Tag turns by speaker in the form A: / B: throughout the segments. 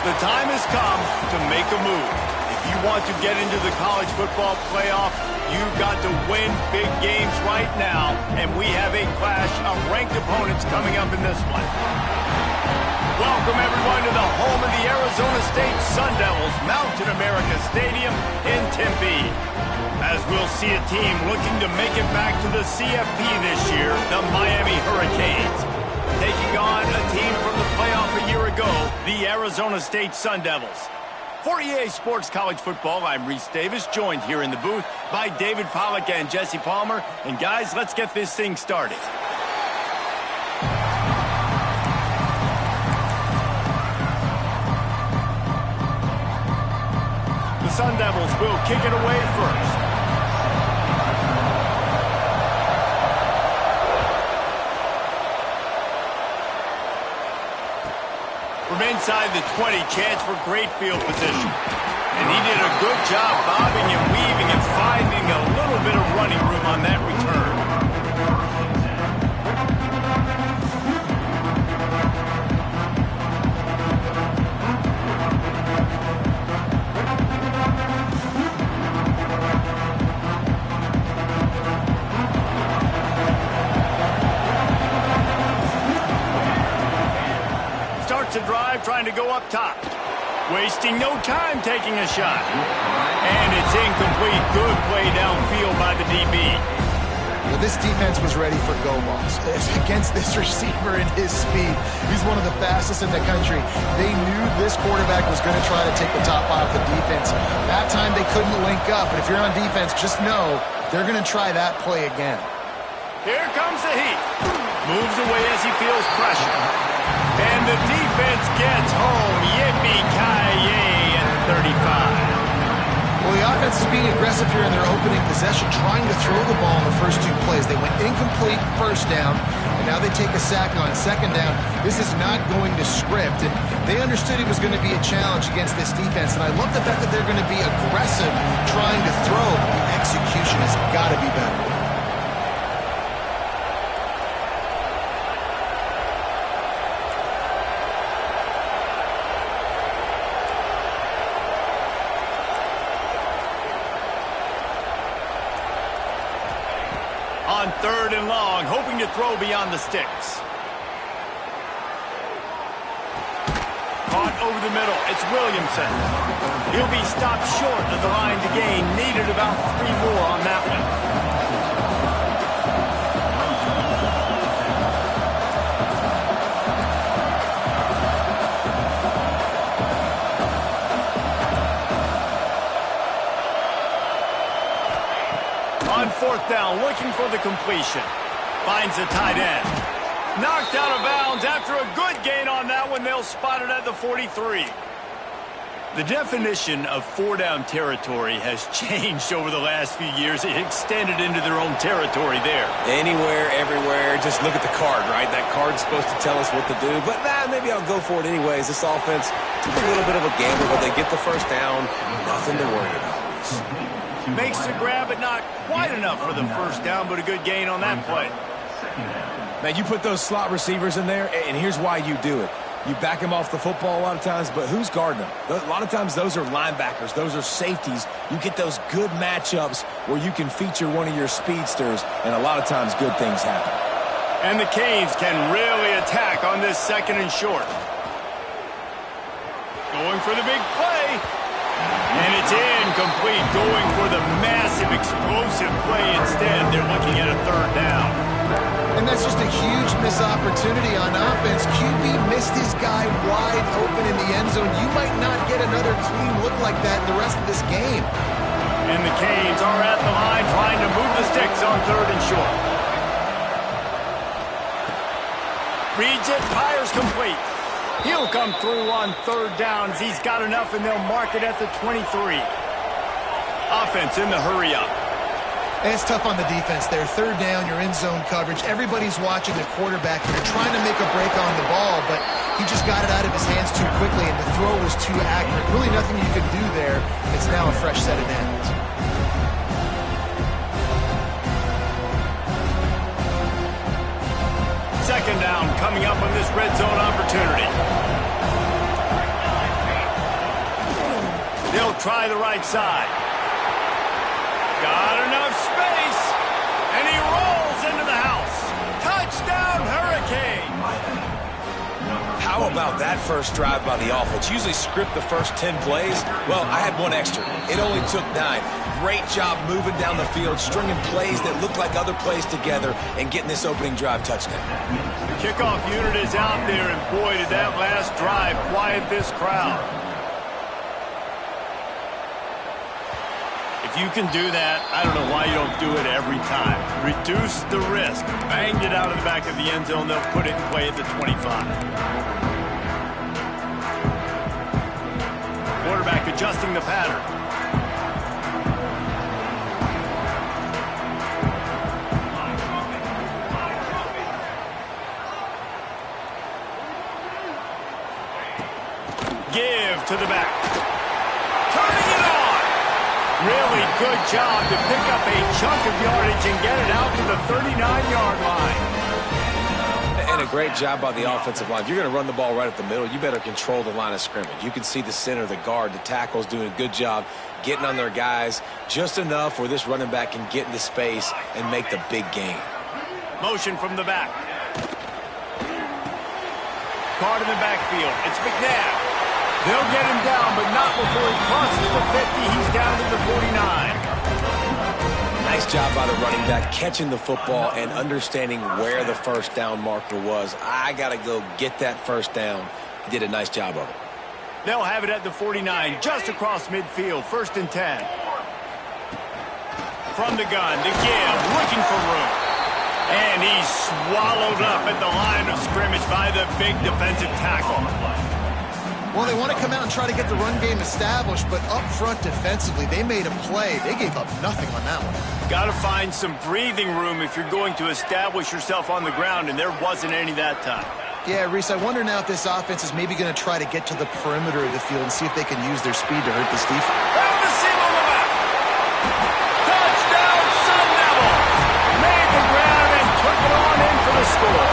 A: The time has come to make a move. If you want to get into the college football playoff, you've got to win big games right now, and we have a clash of ranked opponents coming up in this one. Welcome, everyone, to the home of the Arizona State Sun Devils, Mountain America Stadium in Tempe. As we'll see a team looking to make it back to the CFP this year, the Miami Hurricanes. Taking on a team from the playoff a year ago, the Arizona State Sun Devils. For EA Sports College Football, I'm Reese Davis, joined here in the booth by David Pollack and Jesse Palmer. And guys, let's get this thing started. The Sun Devils will kick it away first. From inside the 20, chance for great field position. And he did a good job bobbing and weaving and finding a little bit of running room on that return. To drive, trying to go up top. Wasting no time taking a shot. And it's incomplete. Good play downfield by the DB.
B: Well, this defense was ready for go balls. Against this receiver and his speed, he's one of the fastest in the country. They knew this quarterback was going to try to take the top off the defense. That time they couldn't link up, but if you're on defense, just know they're going to try that play again.
A: Here comes the heat. Moves away as he feels pressure. And the defense gets home. Yippee-ki-yay at 35.
B: Well, the offense is being aggressive here in their opening possession, trying to throw the ball in the first two plays. They went incomplete first down, and now they take a sack on second down. This is not going to script, and they understood it was going to be a challenge against this defense, and I love the fact that they're going to be aggressive trying to throw, but the execution has got to be better.
A: On third and long, hoping to throw beyond the sticks. Caught over the middle. It's Williamson. He'll be stopped short of the line to gain. Needed about 3 more on that one. On fourth down, looking for the completion. Finds the tight end. Knocked out of bounds after a good gain on that one. They'll spot it at the 43. The definition of 4-down territory has changed over the last few years. It extended into their own territory there.
C: Anywhere, everywhere. Just look at the card, right? That card's supposed to tell us what to do. But maybe I'll go for it anyways. This offense took a little bit of a gamble, but they get the first down. Nothing to worry about.
A: Makes the grab, but not quite enough for the first down, but a good gain on that play.
D: Man, you put those slot receivers in there, and here's why you do it. You back them off the football a lot of times, but who's guarding them? A lot of times those are linebackers. Those are safeties. You get those good matchups where you can feature one of your speedsters, and a lot of times good things happen.
A: And the Canes can really attack on this second and short. Going for the big play. And it's incomplete, going for the massive explosive play instead. They're looking at a third down.
B: And that's just a huge missed opportunity on offense. QB missed his guy wide open in the end zone. You might not get another clean look like that the rest of this game.
A: And the Canes are at the line trying to move the sticks on third and short. Reads it, fires complete. He'll come through on third downs. He's got enough, and they'll mark it at the 23. Offense in the hurry-up.
B: And it's tough on the defense there. Third down, you're in zone coverage. Everybody's watching the quarterback. You're trying to make a break on the ball, but he just got it out of his hands too quickly, and the throw was too accurate. Really nothing you could do there. It's now a fresh set of downs.
A: Second down coming up on this red zone opportunity. try the right side. Got enough space, and he rolls into the house. Touchdown, Hurricane!
D: How about that first drive by the offense? Usually script the first 10 plays. Well, I had one extra. It only took 9. Great job moving down the field, stringing plays that look like other plays together, and getting this opening drive touchdown.
A: The kickoff unit is out there, and boy, did that last drive quiet this crowd. If you can do that, I don't know why you don't do it every time. Reduce the risk. Banged it out of the back of the end zone. They'll put it in play at the 25. Quarterback adjusting the pattern. Give to the back. Turning it on. Really good job to pick up a chunk of yardage and get it out to the 39-yard line.
D: And a great job by the offensive line. If you're going to run the ball right up the middle, you better control the line of scrimmage. You can see the center, the guard, the tackles doing a good job getting on their guys just enough where this running back can get into space and make the big gain.
A: Motion from the back. Card in the backfield. It's McNabb. They'll get him down, but not before he crosses the 50. He's down to the 49.
D: Nice job by the running back, catching the football and understanding where the first down marker was. I got to go get that first down. He did a nice job of it.
A: They'll have it at the 49, just across midfield, 1st and 10. From the gun, the give, looking for room. And he's swallowed up at the line of scrimmage by the big defensive tackle.
B: Well, they want to come out and try to get the run game established, but up front defensively, they made a play. They gave up nothing on that one.
A: Got to find some breathing room if you're going to establish yourself on the ground, and there wasn't any that time.
B: Yeah, Reese, I wonder now if this offense is maybe going to try to get to the perimeter of the field and see if they can use their speed to hurt this defense.
A: Found the seam on the left. Touchdown, Sun Devils! Made the grab and took it on in for the score.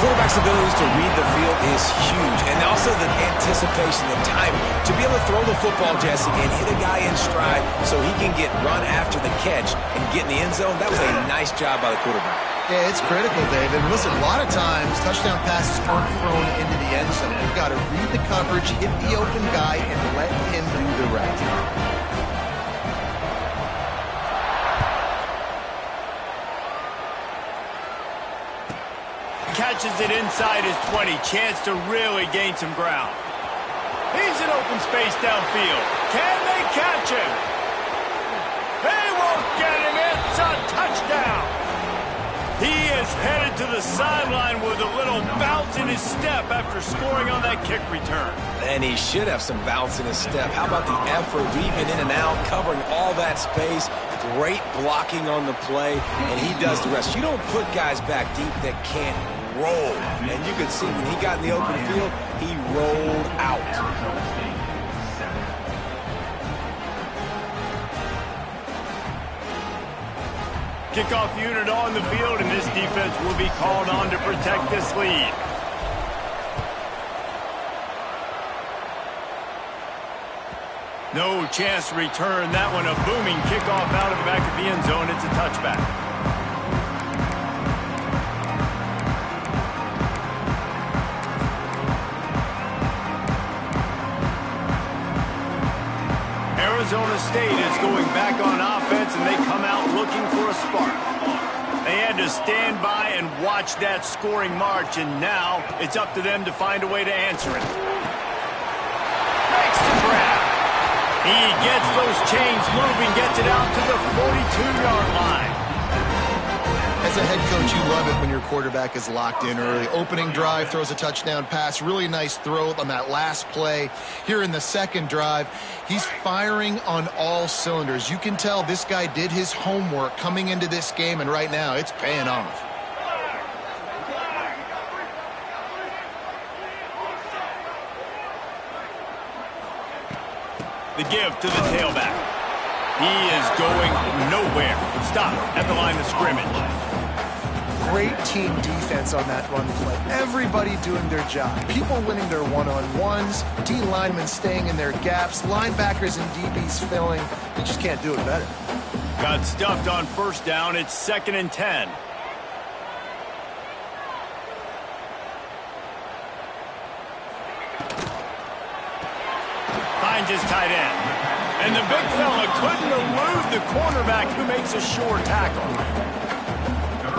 D: Quarterback's abilities to read the field is huge, and also the anticipation, the timing. To be able to throw the football, Jesse, and hit a guy in stride so he can get run after the catch and get in the end zone, that was a nice job by the quarterback.
B: Yeah, it's critical, David. Listen, a lot of times, touchdown passes aren't thrown into the end zone. You've got to read the coverage, hit the open guy, and let him do the rest.
A: Catches it inside his 20. Chance to really gain some ground. He's in open space downfield. Can they catch him? They won't get him. It's a touchdown. He is headed to the sideline with a little bounce in his step after scoring on that kick return.
D: And he should have some bounce in his step. How about the effort, weaving in and out, covering all that space. Great blocking on the play, and he does the rest. You don't put guys back deep that can't roll. And you can see when he got in the open field, he rolled out.
A: Kickoff unit on the field, and this defense will be called on to protect this lead. No chance to return that one. A booming kickoff out of the back of the end zone. It's a touchback. Arizona State is going back on offense, and they come out looking for a spark. They had to stand by and watch that scoring march, and now it's up to them to find a way to answer it. Makes the grab. He gets those chains moving, gets it out to the 42-yard line.
B: As a head coach, you love it when your quarterback is locked in early. Opening drive, throws a touchdown pass. Really nice throw on that last play. Here in the second drive, he's firing on all cylinders. You can tell this guy did his homework coming into this game, and right now it's paying off.
A: The give to the tailback. He is going nowhere. Stop at the line of scrimmage.
B: great team defense on that run play. Everybody doing their job. People winning their one-on-ones, D linemen staying in their gaps, linebackers and DBs filling. They just can't do it better.
A: Got stuffed on first down. It's 2nd and 10. Finds his tight end. And the big fella couldn't elude the cornerback who makes a sure tackle.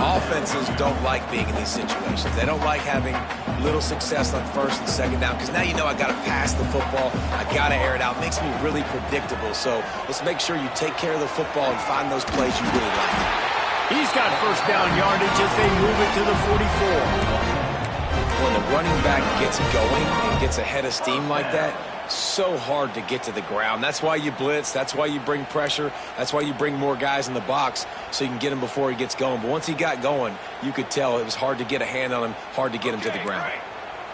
C: Offenses don't like being in these situations. They don't like having little success on first and second down because now you know I got to pass the football. I got to air it out. It makes me really predictable. So let's make sure you take care of the football and find those plays you really like.
A: He's got first down yardage as they move it to the 44.
C: When the running back gets going and gets ahead of steam like that, so hard to get to the ground. That's why you blitz. That's why you bring pressure. That's why you bring more guys in the box so you can get him before he gets going. But once he got going, you could tell it was hard to get a hand on him, hard to get him to the ground.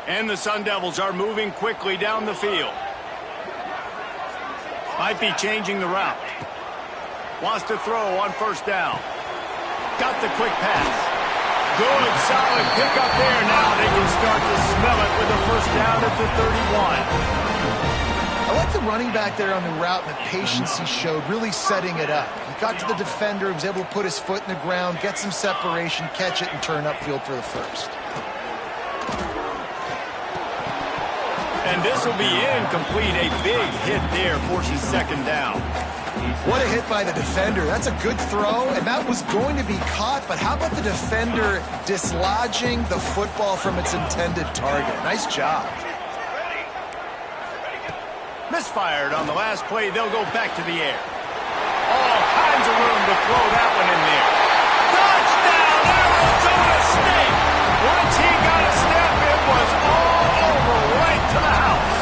A: And the Sun Devils are moving quickly down the field. Might be changing the route. Wants to throw on first down. Got the quick pass. Good, solid pickup there. Now they can start to smell it with a first down at the 31.
B: I like the running back there on the route and the patience he showed, really setting it up. He got to the defender, was able to put his foot in the ground, get some separation, catch it, and turn upfield for the first.
A: And this will be incomplete. A big hit there forces 2nd down.
B: What a hit by the defender. That's a good throw, and that was going to be caught, but how about the defender dislodging the football from its intended target? Nice job.
A: Misfired on the last play. They'll go back to the air. All kinds of room to throw that one in there. Touchdown, Arizona State! Once he got a step, it was all over right to the house.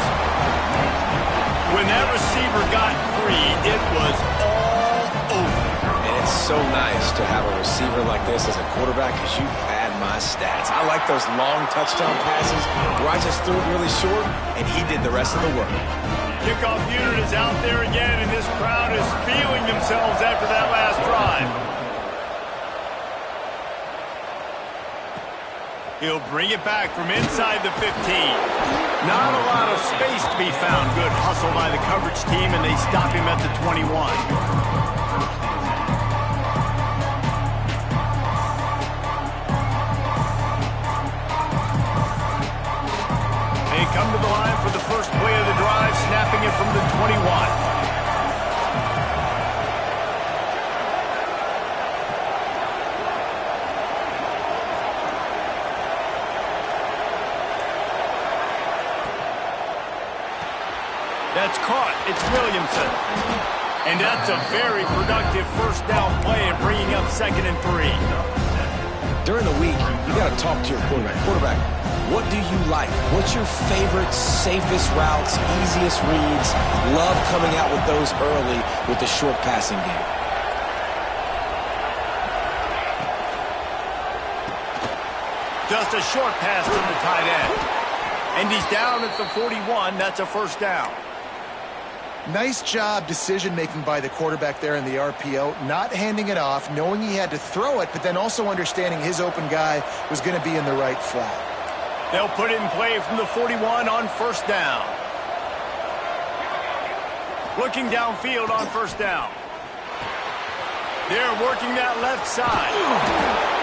A: When that receiver got free, it was all over.
C: And it's so nice to have a receiver like this as a quarterback because you pad my stats. I like those long touchdown passes where I just threw it really short and he did the rest of the work.
A: Kickoff unit is out there again, and this crowd is feeling themselves after that last drive. He'll bring it back from inside the 15. Not a lot of space to be found. Good hustle by the coverage team, and they stop him at the 21. They come to the line for the first play of the drive, snapping it from the 21. That's caught. It's Williamson. And that's a very productive first down play and bringing up 2nd and 3.
C: During the week, you got to talk to your quarterback. Quarterback, what do you like? What's your favorite, safest routes, easiest reads? Love coming out with those early with the short passing game.
A: Just a short pass to the tight end. And he's down at the 41. That's a first down.
B: Nice job decision-making by the quarterback there in the RPO, not handing it off, knowing he had to throw it, but then also understanding his open guy was going to be in the right flat.
A: They'll put it in play from the 41 on first down. Looking downfield on first down. They're working that left side.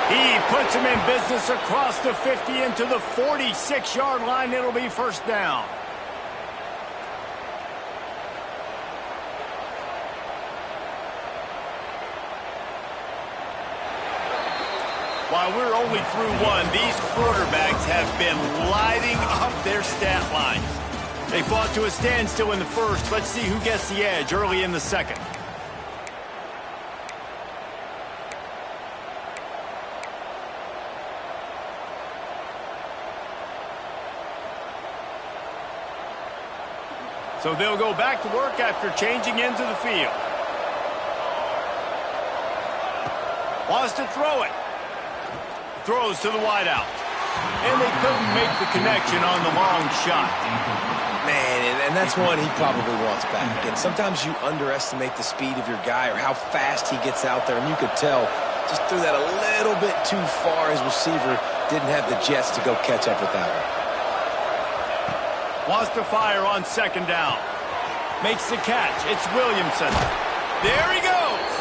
A: He puts him in business across the 50 into the 46-yard line. It'll be first down. While we're only through one, these quarterbacks have been lighting up their stat lines. They fought to a standstill in the first. Let's see who gets the edge early in the second. So they'll go back to work after changing into the field. Wants to throw it. Throws to the wideout. And they couldn't make the connection on the long shot.
C: Man, and that's one he probably wants back. And sometimes you underestimate the speed of your guy or how fast he gets out there. And you could tell Just threw that a little bit too far. His receiver didn't have the jets to go catch up with that one.
A: Wants to fire on second down. Makes the catch. It's Williamson. There he goes.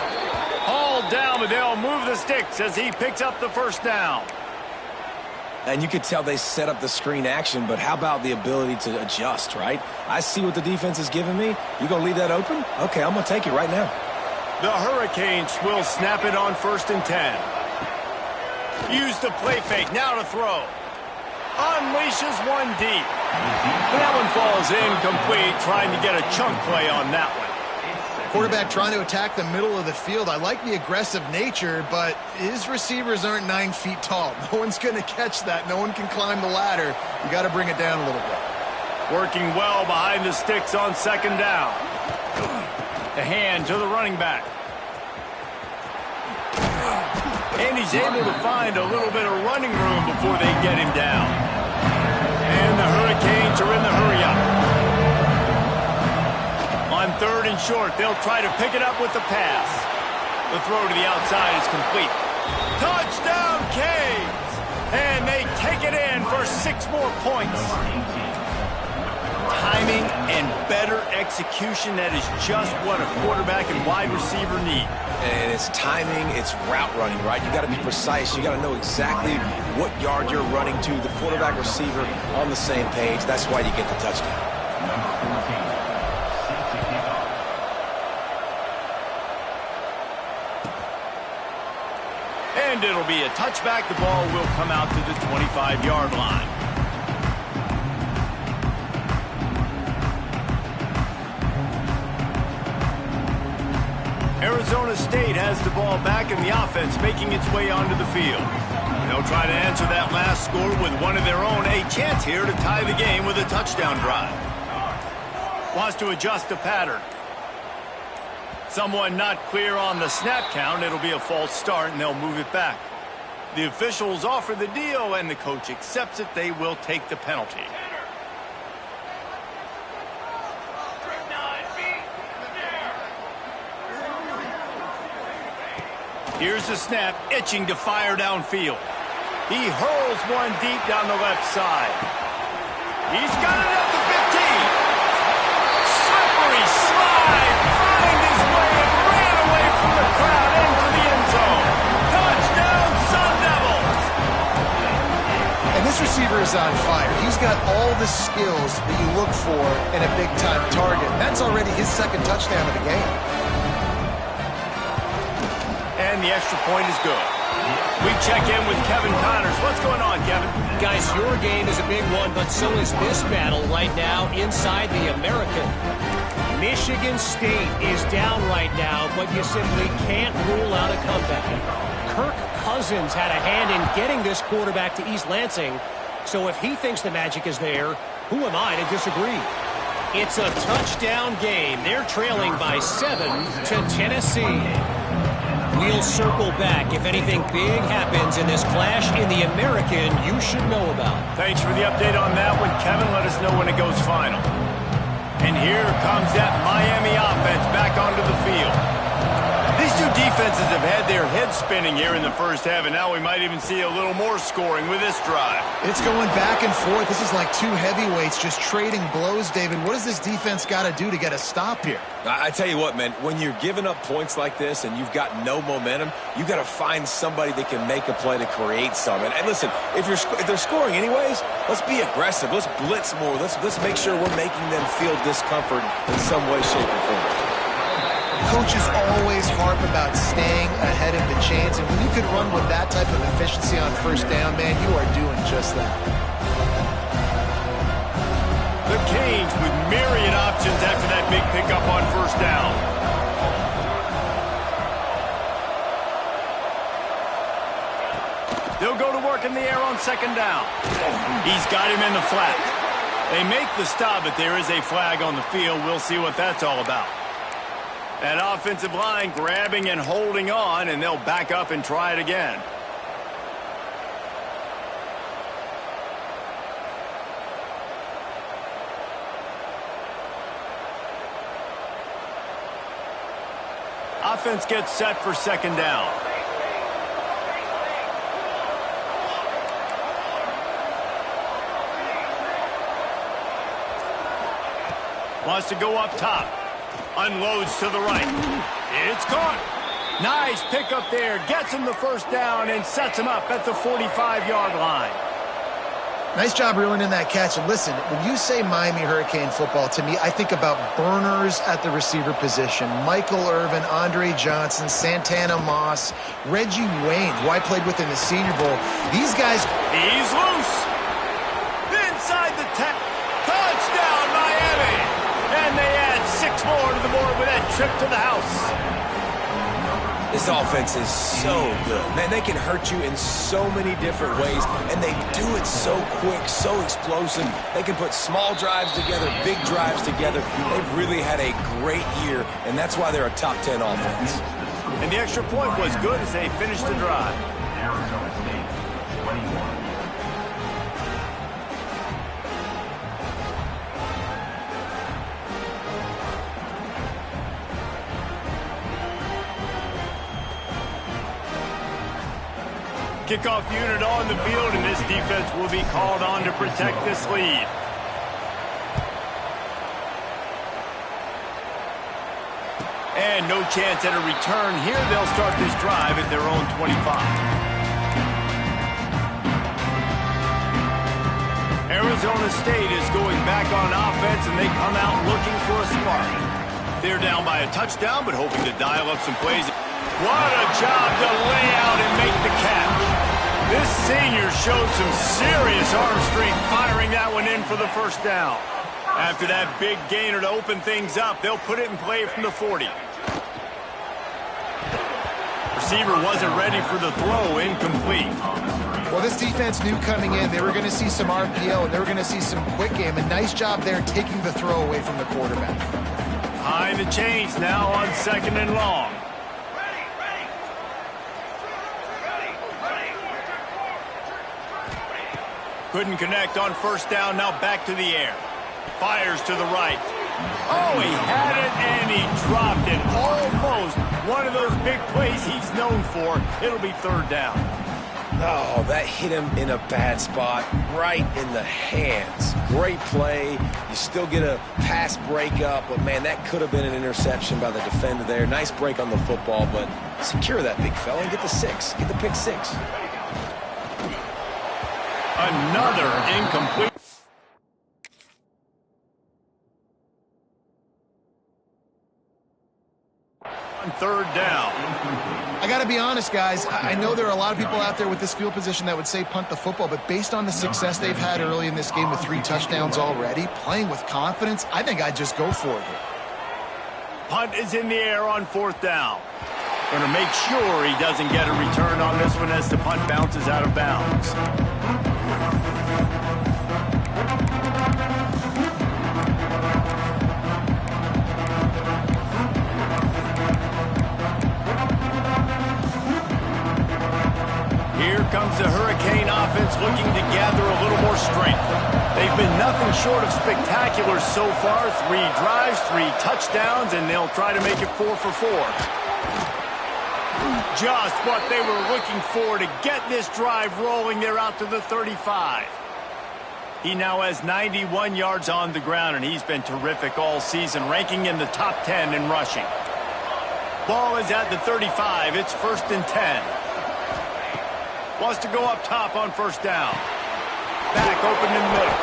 A: Hauled down, but they'll move the sticks as he picks up the first down.
C: And you could tell they set up the screen action, but how about the ability to adjust, right? I see what the defense is giving me. You going to leave that open? Okay, I'm going to take it right now.
A: The Hurricanes will snap it on 1st and 10. Use the play fake. Now to throw. Unleashes one deep. That one falls incomplete, trying to get a chunk play on that one.
B: Quarterback trying to attack the middle of the field. I like the aggressive nature, but his receivers aren't 9 feet tall. No one's going to catch that. No one can climb the ladder. You got to bring it down a little bit.
A: Working well behind the sticks on second down. The hand to the running back. And he's able to find a little bit of running room before they get him down. And the Hurricanes are in the hurry-up. On 3rd and short, they'll try to pick it up with the pass. The throw to the outside is complete. Touchdown, Canes! And they take it in for 6 more points. Timing and better execution, that is just what a quarterback and wide receiver need.
C: And it's timing, it's route running, right? You got to be precise. You got to know exactly what yard you're running to. The quarterback receiver on the same page. That's why you get the touchdown.
A: And it'll be a touchback. The ball will come out to the 25-yard line. Arizona State has the ball back in the offense, making its way onto the field. They'll try to answer that last score with one of their own. A chance here to tie the game with a touchdown drive. Wants to adjust the pattern. Someone not clear on the snap count. It'll be a false start, and they'll move it back. The officials offer the deal, and the coach accepts it. They will take the penalty. Here's the snap, itching to fire downfield. He hurls one deep down the left side. He's got it at the 15. Slippery slide, find his way and ran away from the crowd into the end zone. Touchdown, Sun Devils!
B: And this receiver is on fire. He's got all the skills that you look for in a big-time target. That's already his 2nd touchdown of the game.
A: And the extra point is good. We check in with Kevin Connors. What's going on, Kevin?
E: Guys, your game is a big one, but so is this battle right now inside the American. Michigan State is down right now, but you simply can't rule out a comeback. Kirk Cousins had a hand in getting this quarterback to East Lansing, so if he thinks the magic is there, who am I to disagree? It's a touchdown game. They're trailing by 7 to Tennessee. We'll circle back if anything big happens in this clash in the American you should know about.
A: Thanks for the update on that one, Kevin. Let us know when it goes final. And here comes that Miami offense back onto the field. These two defenses have had their heads spinning here in the first half, and now we might even see a little more scoring with this drive.
B: It's going back and forth. This is like two heavyweights just trading blows, David. What does this defense got to do to get a stop here?
C: I tell you what, man, when you're giving up points like this and you've got no momentum, you got to find somebody that can make a play to create some. And listen, if they're scoring anyways, let's be aggressive. Let's blitz more. Let's make sure we're making them feel discomfort in some way, shape, or form.
B: Coaches always harp about staying ahead of the chains, and when you can run with that type of efficiency on 1st down, man, you are doing just that.
A: The Canes with myriad options after that big pickup on 1st down. They'll go to work in the air on 2nd down. He's got him in the flat. They make the stop, but there is a flag on the field. We'll see what that's all about. That offensive line grabbing and holding on, and they'll back up and try it again. Offense gets set for 2nd down. Wants to go up top. Unloads to the right. It's caught. Nice pickup there. Gets him the first down and sets him up at the 45-yard line.
B: Nice job reeling in that catch. And listen, when you say Miami Hurricane football, to me, I think about burners at the receiver position. Michael Irvin, Andre Johnson, Santana Moss, Reggie Wayne, who I played with in the Senior Bowl. These guys...
A: He's loose. Inside the 10. Touchdown, Miami. And they add 6 more to the board with that trip to the house.
C: This offense is so good. Man, they can hurt you in so many different ways, and they do it so quick, so explosive. They can put small drives together, big drives together. They've really had a great year, and that's why they're a top 10 offense.
A: And the extra point was good as they finished the drive. Kickoff unit on the field, and this defense will be called on to protect this lead. And no chance at a return here. They'll start this drive at their own 25. Arizona State is going back on offense, and they come out looking for a spark. They're down by a touchdown, but hoping to dial up some plays. What a job to lay out and make the catch. This senior showed some serious arm strength firing that one in for the first down. After that big gainer to open things up, they'll put it in play from the 40. Receiver wasn't ready for the throw, incomplete.
B: Well, this defense knew coming in they were going to see some RPO, and they were going to see some quick game. A nice job there taking the throw away from the quarterback.
A: Behind the chains now on 2nd and long. Couldn't connect on first down, now back to the air. Fires to the right. Oh, he had it and he dropped it. Almost one of those big plays he's known for. It'll be 3rd down.
C: Oh, that hit him in a bad spot, right in the hands. Great play. You still get a pass breakup, but, man, that could have been an interception by the defender there. Nice break on the football, but secure that big fella and get the 6. Get the pick 6.
A: Another incomplete. On 3rd down.
B: I got to be honest, guys. I know there are a lot of people out there with this field position that would say punt the football, but based on the success they've had early in this game with 3 touchdowns already, playing with confidence, I think I'd just go for it.
A: Punt is in the air on 4th down. Going to make sure he doesn't get a return on this one as the punt bounces out of bounds. Here comes the Hurricane offense looking to gather a little more strength. They've been nothing short of spectacular so far. 3 drives, 3 touchdowns, and they'll try to make it 4 for 4. Just what they were looking for to get this drive rolling. They're out to the 35. He now has 91 yards on the ground, and he's been terrific all season, ranking in the top 10 in rushing. Ball is at the 35. It's 1st and 10. Wants to go up top on first down. Back open in the middle.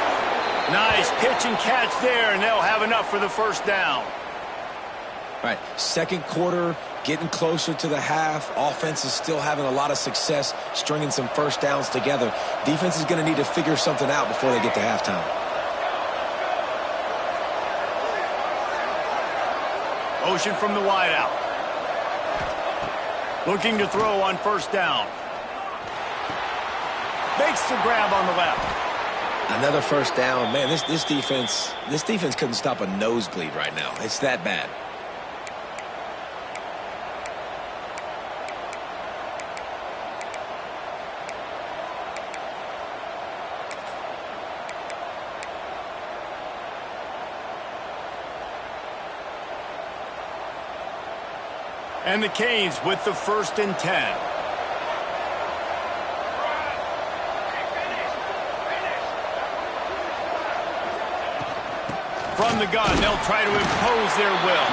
A: Nice pitch and catch there, and they'll have enough for the first down.
C: All right, 2nd quarter, getting closer to the half. Offense is still having a lot of success stringing some first downs together. Defense is going to need to figure something out before they get to halftime.
A: Motion from the wideout. Looking to throw on first down. Makes the grab on the left.
C: Another first down. Man, this defense couldn't stop a nosebleed right now. It's that bad.
A: And the Canes with the 1st and 10. From the gun, they'll try to impose their will.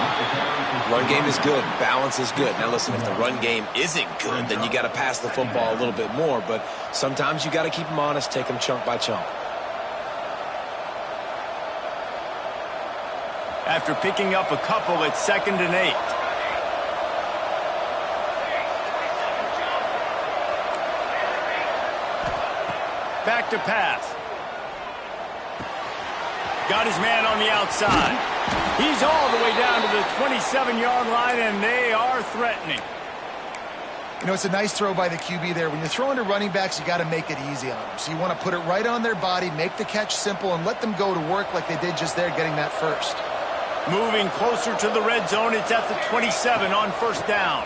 C: Run game is good. Balance is good. Now, listen, if the run game isn't good, then you got to pass the football a little bit more. But sometimes you got to keep them honest, take them chunk by chunk.
A: After picking up a couple, it's 2nd and 8. Back to pass. Got his man on the outside. He's all the way down to the 27-yard line, and they are threatening.
B: You know, it's a nice throw by the QB there. When you're throwing to running backs, you got to make it easy on them. So you want to put it right on their body, make the catch simple, and let them go to work like they did just there, getting that first.
A: Moving closer to the red zone, it's at the 27 on 1st down.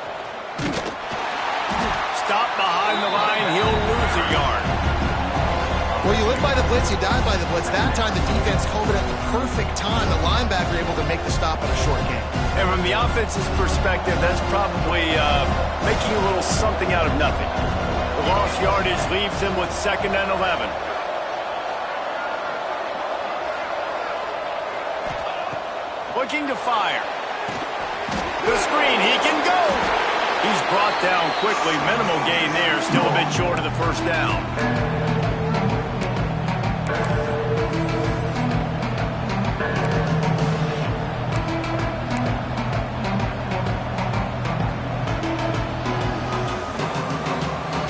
A: Stop behind the line, he'll lose a yard.
B: Well, you live by the blitz, you die by the blitz. That time the defense called it at the perfect time. The linebacker able to make the stop on a short game.
A: And from the offense's perspective, that's probably making a little something out of nothing. The lost yardage leaves him with 2nd and 11. Looking to fire. The screen, he can go. He's brought down quickly. Minimal gain there, still a bit short of the 1st down.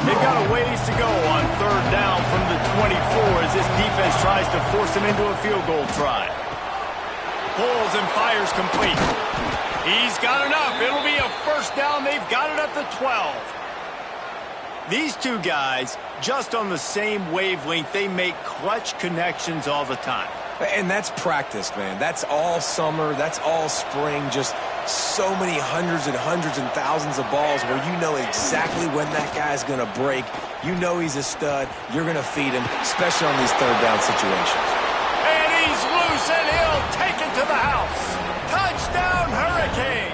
A: They've got a ways to go on 3rd down from the 24 as this defense tries to force him into a field goal try. Pulls and fires complete. He's got enough. It'll be a 1st down. They've got it at the 12. These two guys, just on the same wavelength, they make clutch connections all the time.
C: And that's practice, man. That's all summer. That's all spring. Just so many hundreds and thousands of balls where you know exactly when that guy's going to break. You know he's a stud. You're going to feed him, especially on these 3rd down situations.
A: And he's loose, and he'll take it to the house. Touchdown, Hurricane!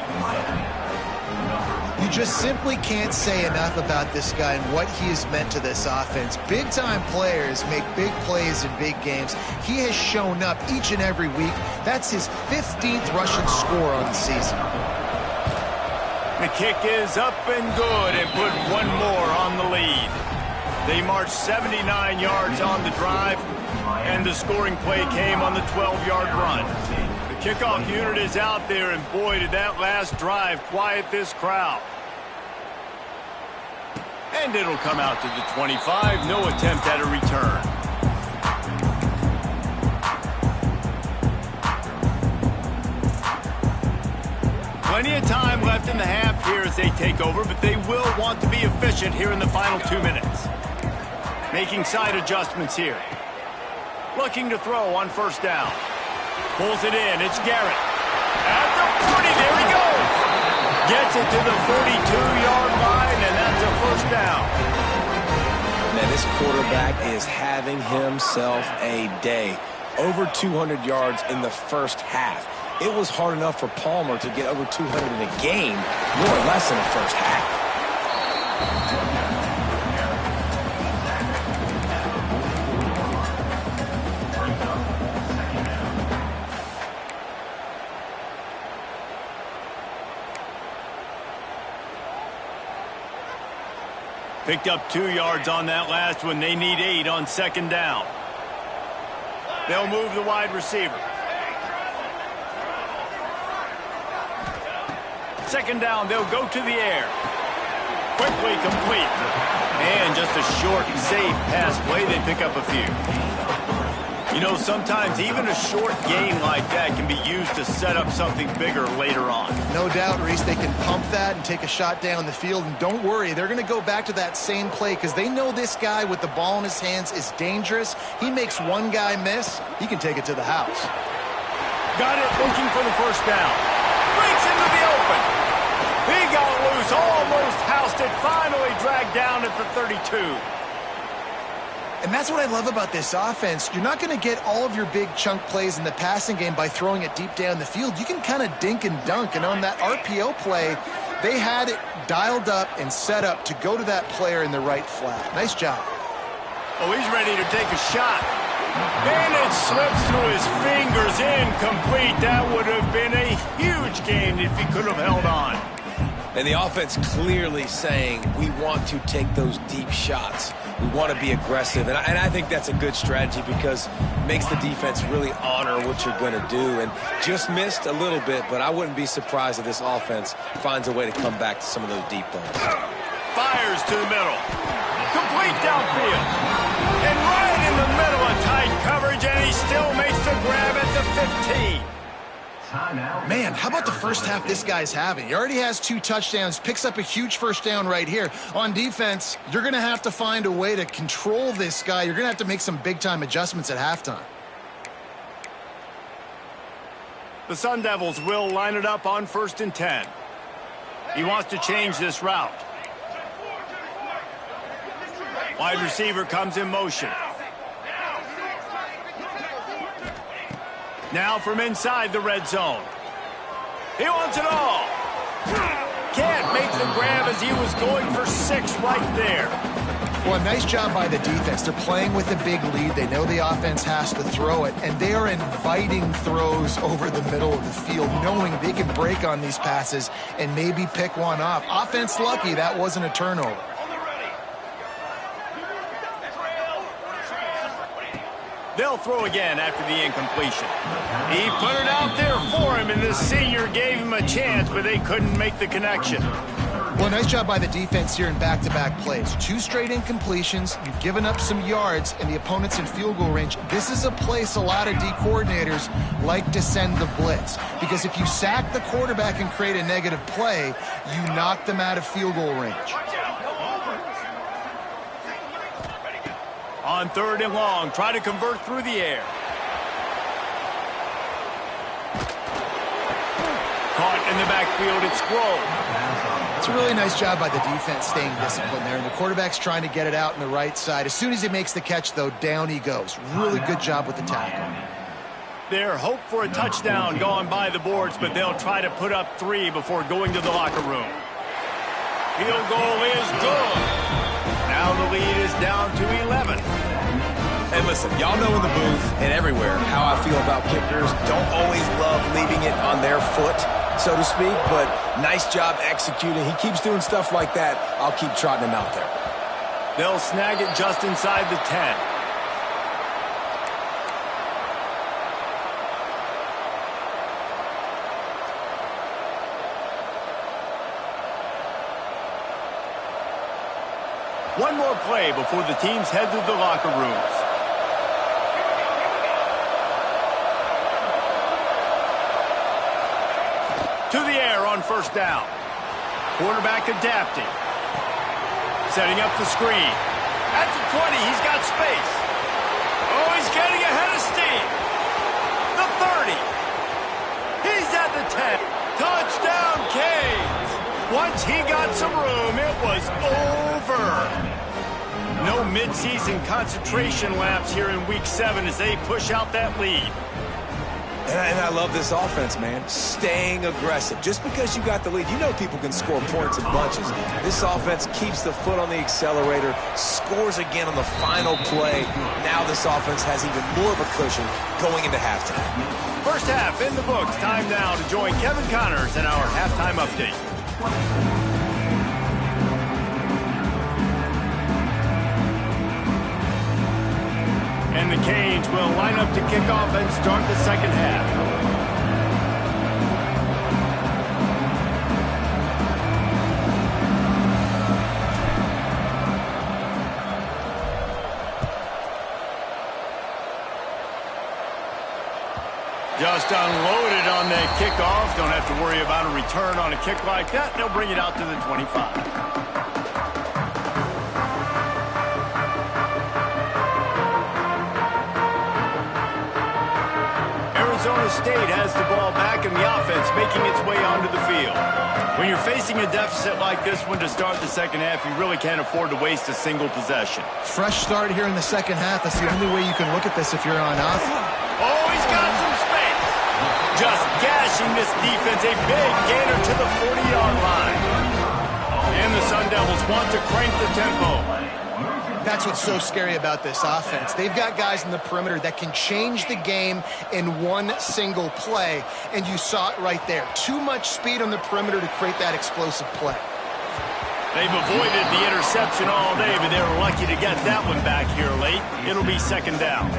B: You just simply can't say enough about this guy and what he has meant to this offense. Big-time players make big plays in big games. He has shown up each and every week. That's his 15th rushing score on the season.
A: The kick is up and good and put one more on the lead. They marched 79 yards on the drive, and the scoring play came on the 12-yard run. The kickoff unit is out there, and boy, did that last drive quiet this crowd. And it'll come out to the 25. No attempt at a return. Plenty of time left in the half here as they take over, but they will want to be efficient here in the final 2 minutes. Making side adjustments here. Looking to throw on 1st down. Pulls it in. It's Garrett. At the 40, there he goes. Gets it to the 42-yard line, and that's a 1st down.
C: Man, this quarterback is having himself a day. Over 200 yards in the 1st half. It was hard enough for Palmer to get over 200 in a game, more or less in the 1st half.
A: Picked up 2 yards on that last one. They need 8 on 2nd down. They'll move the wide receiver. 2nd down, they'll go to the air. Quickly complete. And just a short, safe pass play. They pick up a few. You know, sometimes even a short gain like that can be used to set up something bigger later on.
B: No doubt, Reese, they can pump that and take a shot down the field. And don't worry, they're going to go back to that same play because they know this guy with the ball in his hands is dangerous. He makes one guy miss, he can take it to the house.
A: Got it, looking for the 1st down. Breaks into the open. He got loose, almost housed it, finally dragged down at the 32.
B: And that's what I love about this offense. You're not going to get all of your big chunk plays in the passing game by throwing it deep down the field. You can kind of dink and dunk. And on that RPO play, they had it dialed up and set up to go to that player in the right flat. Nice job.
A: Oh, he's ready to take a shot. And it slips through his fingers, incomplete. That would have been a huge gain if he could have held on.
C: And the offense clearly saying, we want to take those deep shots. We want to be aggressive. And I think that's a good strategy because it makes the defense really honor what you're going to do. And just missed a little bit, but I wouldn't be surprised if this offense finds a way to come back to some of those deep balls.
A: Fires to the middle. Complete downfield. And right in the middle of tight coverage, and he still makes the grab at the 15.
B: Man, how about the first half this guy's having? He already has 2 touchdowns, picks up a huge first down right here. On defense, you're going to have to find a way to control this guy. You're going to have to make some big-time adjustments at halftime.
A: The Sun Devils will line it up on 1st and 10. He wants to change this route. Wide receiver comes in motion. Now from inside the red zone. He wants it all. Can't make the grab as he was going for 6 right there.
B: Well, nice job by the defense. They're playing with a big lead. They know the offense has to throw it, and they are inviting throws over the middle of the field, knowing they can break on these passes and maybe pick one off. Offense lucky that wasn't a turnover.
A: They'll throw again after the incompletion. He put it out there for him, and the senior gave him a chance, but they couldn't make the connection.
B: Well, nice job by the defense here in back-to-back plays. 2 straight incompletions. You've given up some yards, and the opponent's in field goal range. This is a place a lot of D coordinators like to send the blitz, because if you sack the quarterback and create a negative play, you knock them out of field goal range.
A: On 3rd and long, try to convert through the air. Caught in the backfield, it's Grove.
B: It's a really nice job by the defense staying disciplined there, and the quarterback's trying to get it out on the right side. As soon as he makes the catch, though, down he goes. Really good job with the tackle.
A: Their hope for a touchdown going by the boards, but they'll try to put up 3 before going to the locker room. Field goal is good. Now the lead is down to 11.
C: And listen, y'all know in the booth and everywhere how I feel about kickers. Don't always love leaving it on their foot, so to speak, but nice job executing. He keeps doing stuff like that. I'll keep trotting him out there.
A: They'll snag it just inside the 10. One more play before the teams head to the locker rooms. To the air on 1st down. Quarterback adapting. Setting up the screen. At the 20, he's got space. Oh, he's getting ahead of steam. The 30. He's at the 10. Touchdown, Canes. Once he got some room, it was over. No midseason concentration laps here in Week 7 as they push out that lead.
C: And I love this offense, man. Staying aggressive. Just because you got the lead, you know people can score points in bunches. This offense keeps the foot on the accelerator, scores again on the final play. Now this offense has even more of a cushion going into halftime.
A: First half in the books. Time now to join Kevin Connors in our halftime update. And the Canes will line up to kick off and start the second half. Just unloaded on that kickoff. Don't have to worry about a return on a kick like that. They'll bring it out to the 25. Arizona State has the ball back and the offense making its way onto the field. When you're facing a deficit like this one to start the second half, you really can't afford to waste a single possession.
B: Fresh start here in the second half. That's the only way you can look at this if you're on offense.
A: Oh, he's got some space. Just gashing this defense. A big gainer to the 40-yard line. And the Sun Devils want to crank the tempo.
B: That's what's so scary about this offense. They've got guys in the perimeter that can change the game in one single play, and you saw it right there. Too much speed on the perimeter to create that explosive play.
A: They've avoided the interception all day, but they were lucky to get that one back here late. It'll be second down.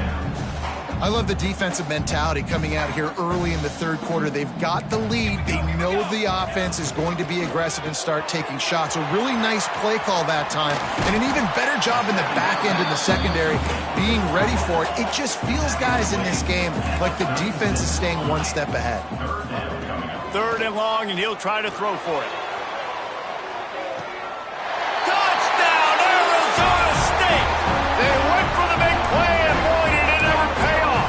B: I love the defensive mentality coming out here early in the third quarter. They've got the lead. They know the offense is going to be aggressive and start taking shots. A really nice play call that time, and an even better job in the back end in the secondary being ready for it. It just feels, guys, in this game like the defense is staying one step ahead.
A: Third and long, and he'll try to throw for it. Touchdown, Arizona State! They went for the big play, and boy, did it ever pay off.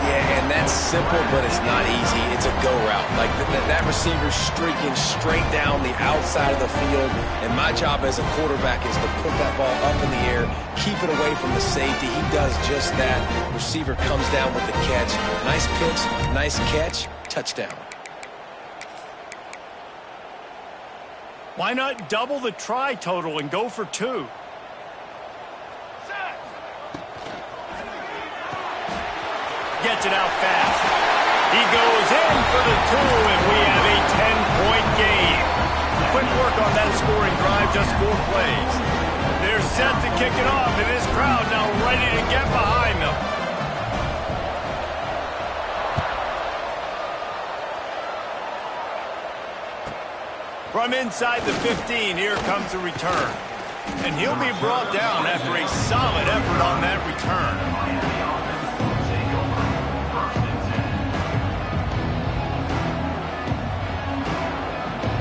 C: Yeah, and that's simple, but it's not easy. It's a go route. Like that receiver's streaking straight down the outside of the field, and my job as a quarterback is to put that ball up in the air, keep it away from the safety. He does just that. Receiver comes down with the catch. Nice pitch, nice catch, touchdown.
A: Why not double the try total and go for 2? Gets it out fast. He goes in for the 2, and we have a 10-point game. Quick work on that scoring drive, just 4 plays. They're set to kick it off, and this crowd now ready to get behind them. From inside the 15, here comes the return. And he'll be brought down after a solid effort on that return.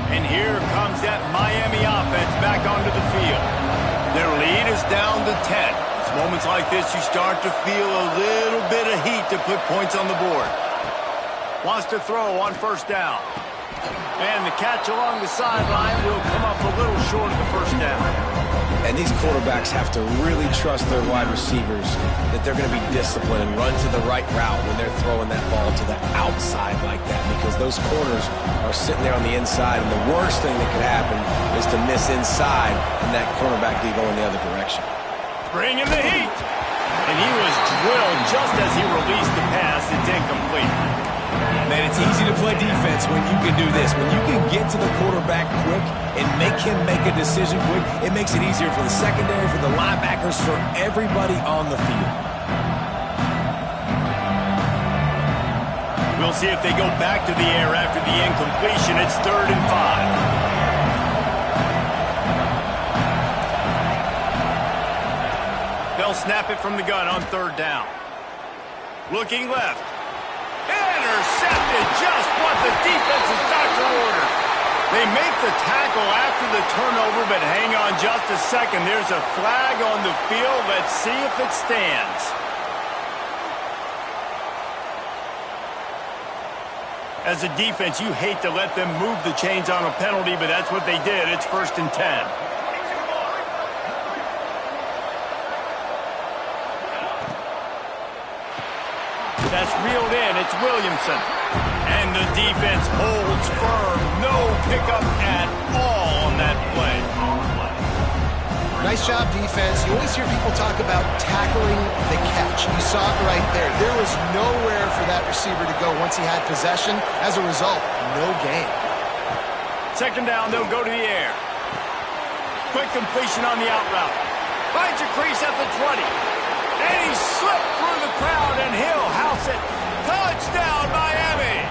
A: And here comes that Miami offense back onto the field. Their lead is down to 10. It's moments like this you start to feel a little bit of heat to put points on the board. Wants to throw on first down. And the catch along the sideline will come up a little short of the first down.
C: And these quarterbacks have to really trust their wide receivers that they're going to be disciplined and run to the right route when they're throwing that ball to the outside like that, because those corners are sitting there on the inside, and the worst thing that could happen is to miss inside and that cornerback be going the other direction.
A: Bring in the heat. And he was drilled just as he released the pass. It's incomplete.
D: Man, it's easy to play defense when you can do this. When you can get to the quarterback quick and make him make a decision quick, it makes it easier for the secondary, for the linebackers, for everybody on the field.
A: We'll see if they go back to the air after the incompletion. It's 3rd and 5. They'll snap it from the gun on 3rd down. Looking left. Intercepted, just what the defense's doctor ordered. They make the tackle after the turnover, but hang on just a second. There's a flag on the field. Let's see if it stands. As a defense, you hate to let them move the chains on a penalty, but that's what they did. It's 1st and 10. That's reeled in. It's Williamson. And the defense holds firm. No pickup at all on that play.
B: Nice job, defense. You always hear people talk about tackling the catch. You saw it right there. There was nowhere for that receiver to go once he had possession. As a result, no gain.
A: 2nd down, they'll go to the air. Quick completion on the out route. Finds a crease at the 20. And he slipped through the crowd, and he'll house it. Touchdown, Miami!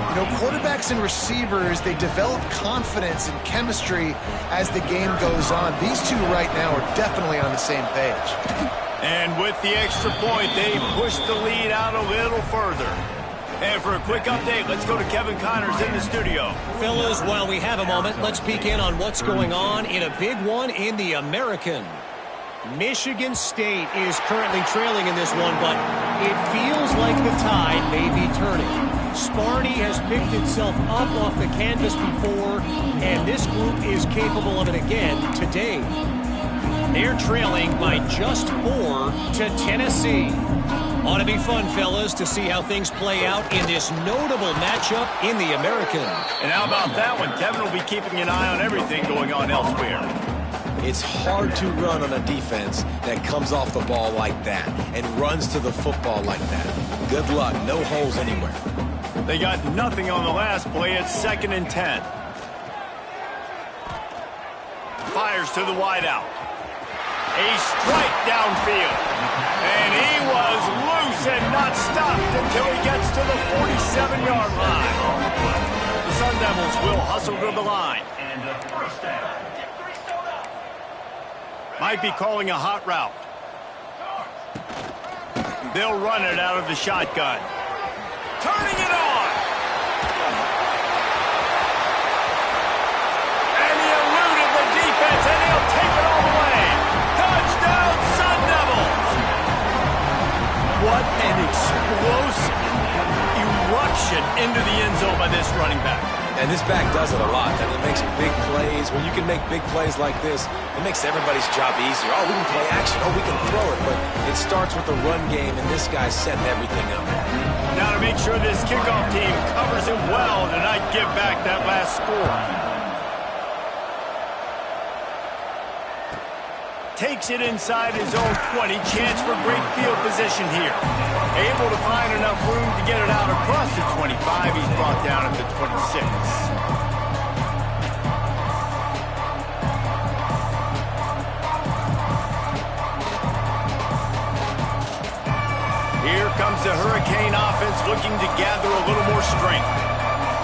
B: You know, quarterbacks and receivers, they develop confidence and chemistry as the game goes on. These two right now are definitely on the same page.
A: And with the extra point, they push the lead out a little further. And for a quick update, let's go to Kevin Connors in the studio.
E: Fellas, while we have a moment, let's peek in on what's going on in a big one in the American. Michigan State is currently trailing in this one, but it feels like the tide may be turning. Sparty has picked itself up off the canvas before, and this group is capable of it again today. They're trailing by just 4 to Tennessee. Ought to be fun, fellas, to see how things play out in this notable matchup in the American.
A: And how about that one? Kevin will be keeping an eye on everything going on elsewhere.
C: It's hard to run on a defense that comes off the ball like that and runs to the football like that. Good luck. No holes anywhere.
A: They got nothing on the last play. It's 2nd and 10. Fires to the wideout. A strike downfield. And he was loose and not stopped until he gets to the 47-yard line. The Sun Devils will hustle to the line. Might be calling a hot route. They'll run it out of the shotgun. Turning it on. And he eluded the defense, and he'll take it all the way. Touchdown, Sun Devils. What an explosive eruption into the end zone by this running back.
C: And this back does it a lot. That it makes big plays. When you can make big plays like this, it makes everybody's job easier. Oh, we can play action. Oh, we can throw it. But it starts with the run game, and this guy's setting everything up.
A: Now to make sure this kickoff team covers him well to not give back that last score. Takes it inside his own 20. Chance for great field position here. Able to find enough room to get it out across the 25. He's brought down at the 26. Here comes the Hurricane offense looking to gather a little more strength.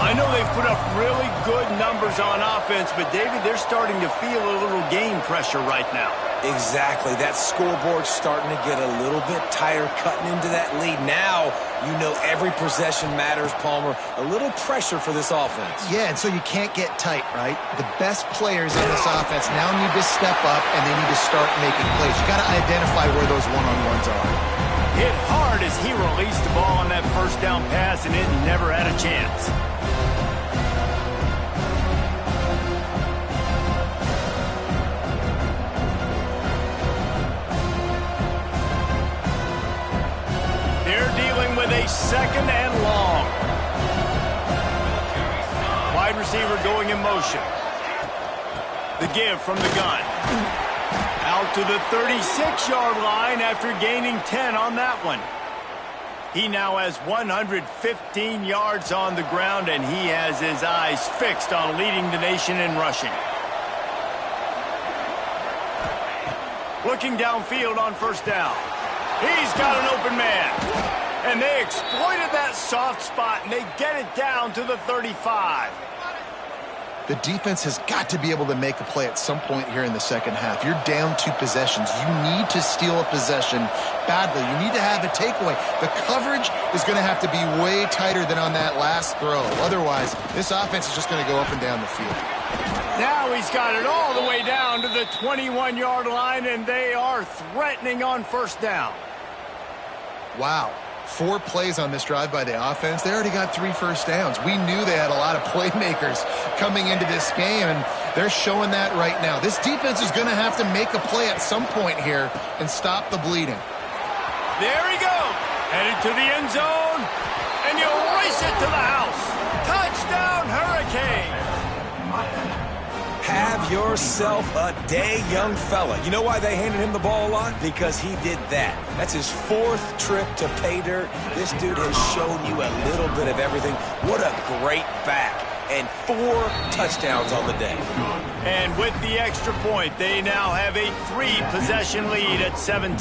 A: I know they've put up really good numbers on offense, but, David, they're starting to feel a little game pressure right now.
C: Exactly. That scoreboard's starting to get a little bit tired cutting into that lead. Now, you know every possession matters, Palmer. A little pressure for this offense.
B: Yeah, and so you can't get tight, right? The best players in this offense now need to step up, and they need to start making plays. You got to identify where those one-on-ones are.
A: Hit hard as he released the ball on that first down pass, and it never had a chance. With a 2nd and long. Wide receiver going in motion. The give from the gun. Out to the 36-yard line after gaining 10 on that one. He now has 115 yards on the ground, and he has his eyes fixed on leading the nation in rushing. Looking downfield on first down. He's got an open man. And they exploited that soft spot, and they get it down to the 35.
B: The defense has got to be able to make a play at some point here in the second half. You're down 2 possessions. You need to steal a possession badly. You need to have a takeaway. The coverage is going to have to be way tighter than on that last throw. Otherwise, this offense is just going to go up and down the field.
A: Now he's got it all the way down to the 21-yard line, and they are threatening on first down.
B: Wow. 4 plays on this drive by the offense. They already got 3 first downs. We knew they had a lot of playmakers coming into this game, and they're showing that right now. This defense is going to have to make a play at some point here and stop the bleeding.
A: There he goes. Headed to the end zone, and you race it to the house. Touchdown, Hurricane.
C: Have yourself a day, young fella. You know why they handed him the ball a lot? Because he did that. That's his 4th trip to pay dirt. This dude has shown you a little bit of everything. What a great back. And 4 touchdowns on the day.
A: And with the extra point, they now have a 3-possession lead at 17.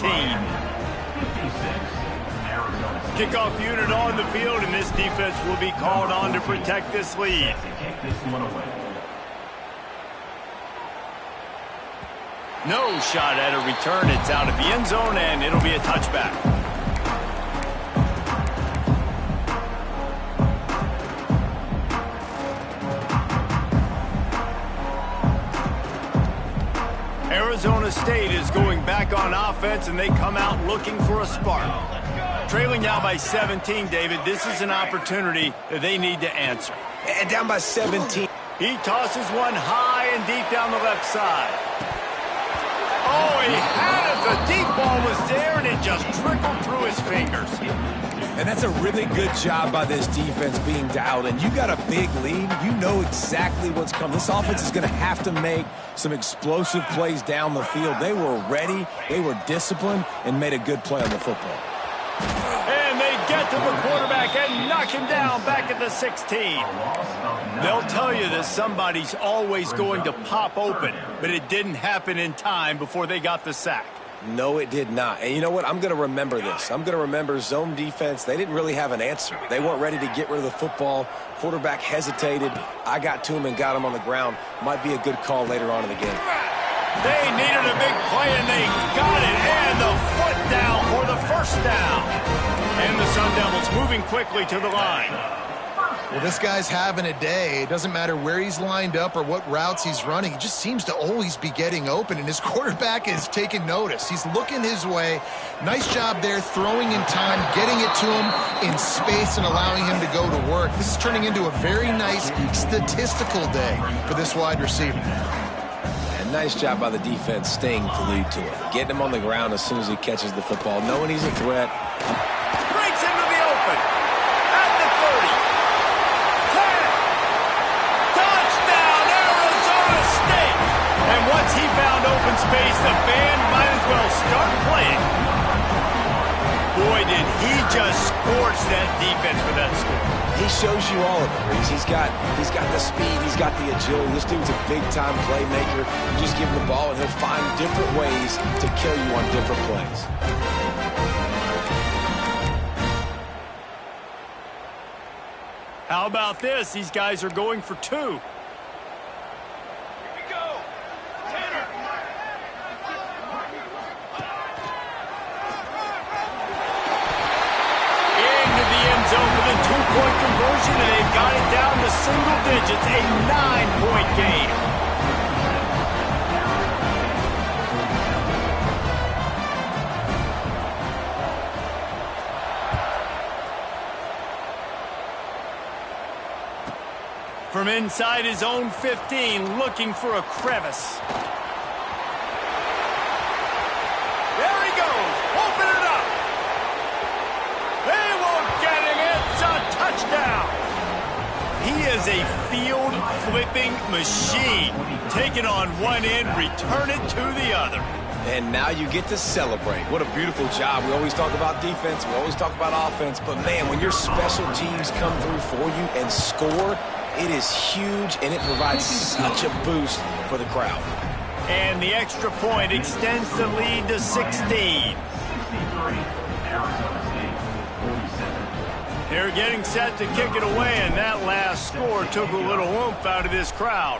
A: Kickoff unit on the field, and this defense will be called on to protect this lead. No shot at a return. It's out of the end zone, and it'll be a touchback. Arizona State is going back on offense, and they come out looking for a spark. Trailing now by 17, David. This is an opportunity that they need to answer.
C: And down by 17.
A: He tosses one high and deep down the left side. Oh, he had it. The deep ball was there, and it just trickled through his fingers.
D: And that's a really good job by this defense being dialed in. You got a big lead. You know exactly what's coming. This offense is going to have to make some explosive plays down the field. They were ready, they were disciplined, and made a good play on the football.
A: And they get to the quarterback and knock him down back at the 16. They'll tell you that somebody's always going to pop open, but it didn't happen in time before they got the sack.
C: No, it did not. And you know what? I'm going to remember this. I'm going to remember zone defense. They didn't really have an answer. They weren't ready to get rid of the football. Quarterback hesitated. I got to him and got him on the ground. Might be a good call later on in the game.
A: They needed a big play, and they got it. And the foot down for the first down. And the Sun Devils moving quickly to the line.
B: Well, this guy's having a day. It doesn't matter where he's lined up or what routes he's running. He just seems to always be getting open, and his quarterback is taking notice. He's looking his way. Nice job there, throwing in time, getting it to him in space and allowing him to go to work. This is turning into a very nice statistical day for this wide receiver.
C: And nice job by the defense staying glued to it. Getting him on the ground as soon as he catches the football, knowing he's a threat.
A: Breaks into the open. At the 30. 10. Touchdown, Arizona State. And once he found open space, the band might as well start playing. Boy, did he just scorch that defense for that score.
C: He shows you all of it, Reese. He's got the speed, he's got the agility. This dude's a big-time playmaker. You just give him the ball, and he'll find different ways to kill you on different plays.
A: How about this? These guys are going for two. Zone with a two-point conversion, and they've got it down to single digits, a 9-point game. From inside his own 15, looking for a crevice. There he goes, open it up. They won't get him. It's a touchdown. He is a field-flipping machine. Taking on one end, return it to the other.
C: And now you get to celebrate. What a beautiful job. We always talk about defense. We always talk about offense. But, man, when your special teams come through for you and score, it is huge, and it provides such a boost for the crowd.
A: And the extra point extends the lead to 16. They're getting set to kick it away, and that last score took a little oomph out of this crowd.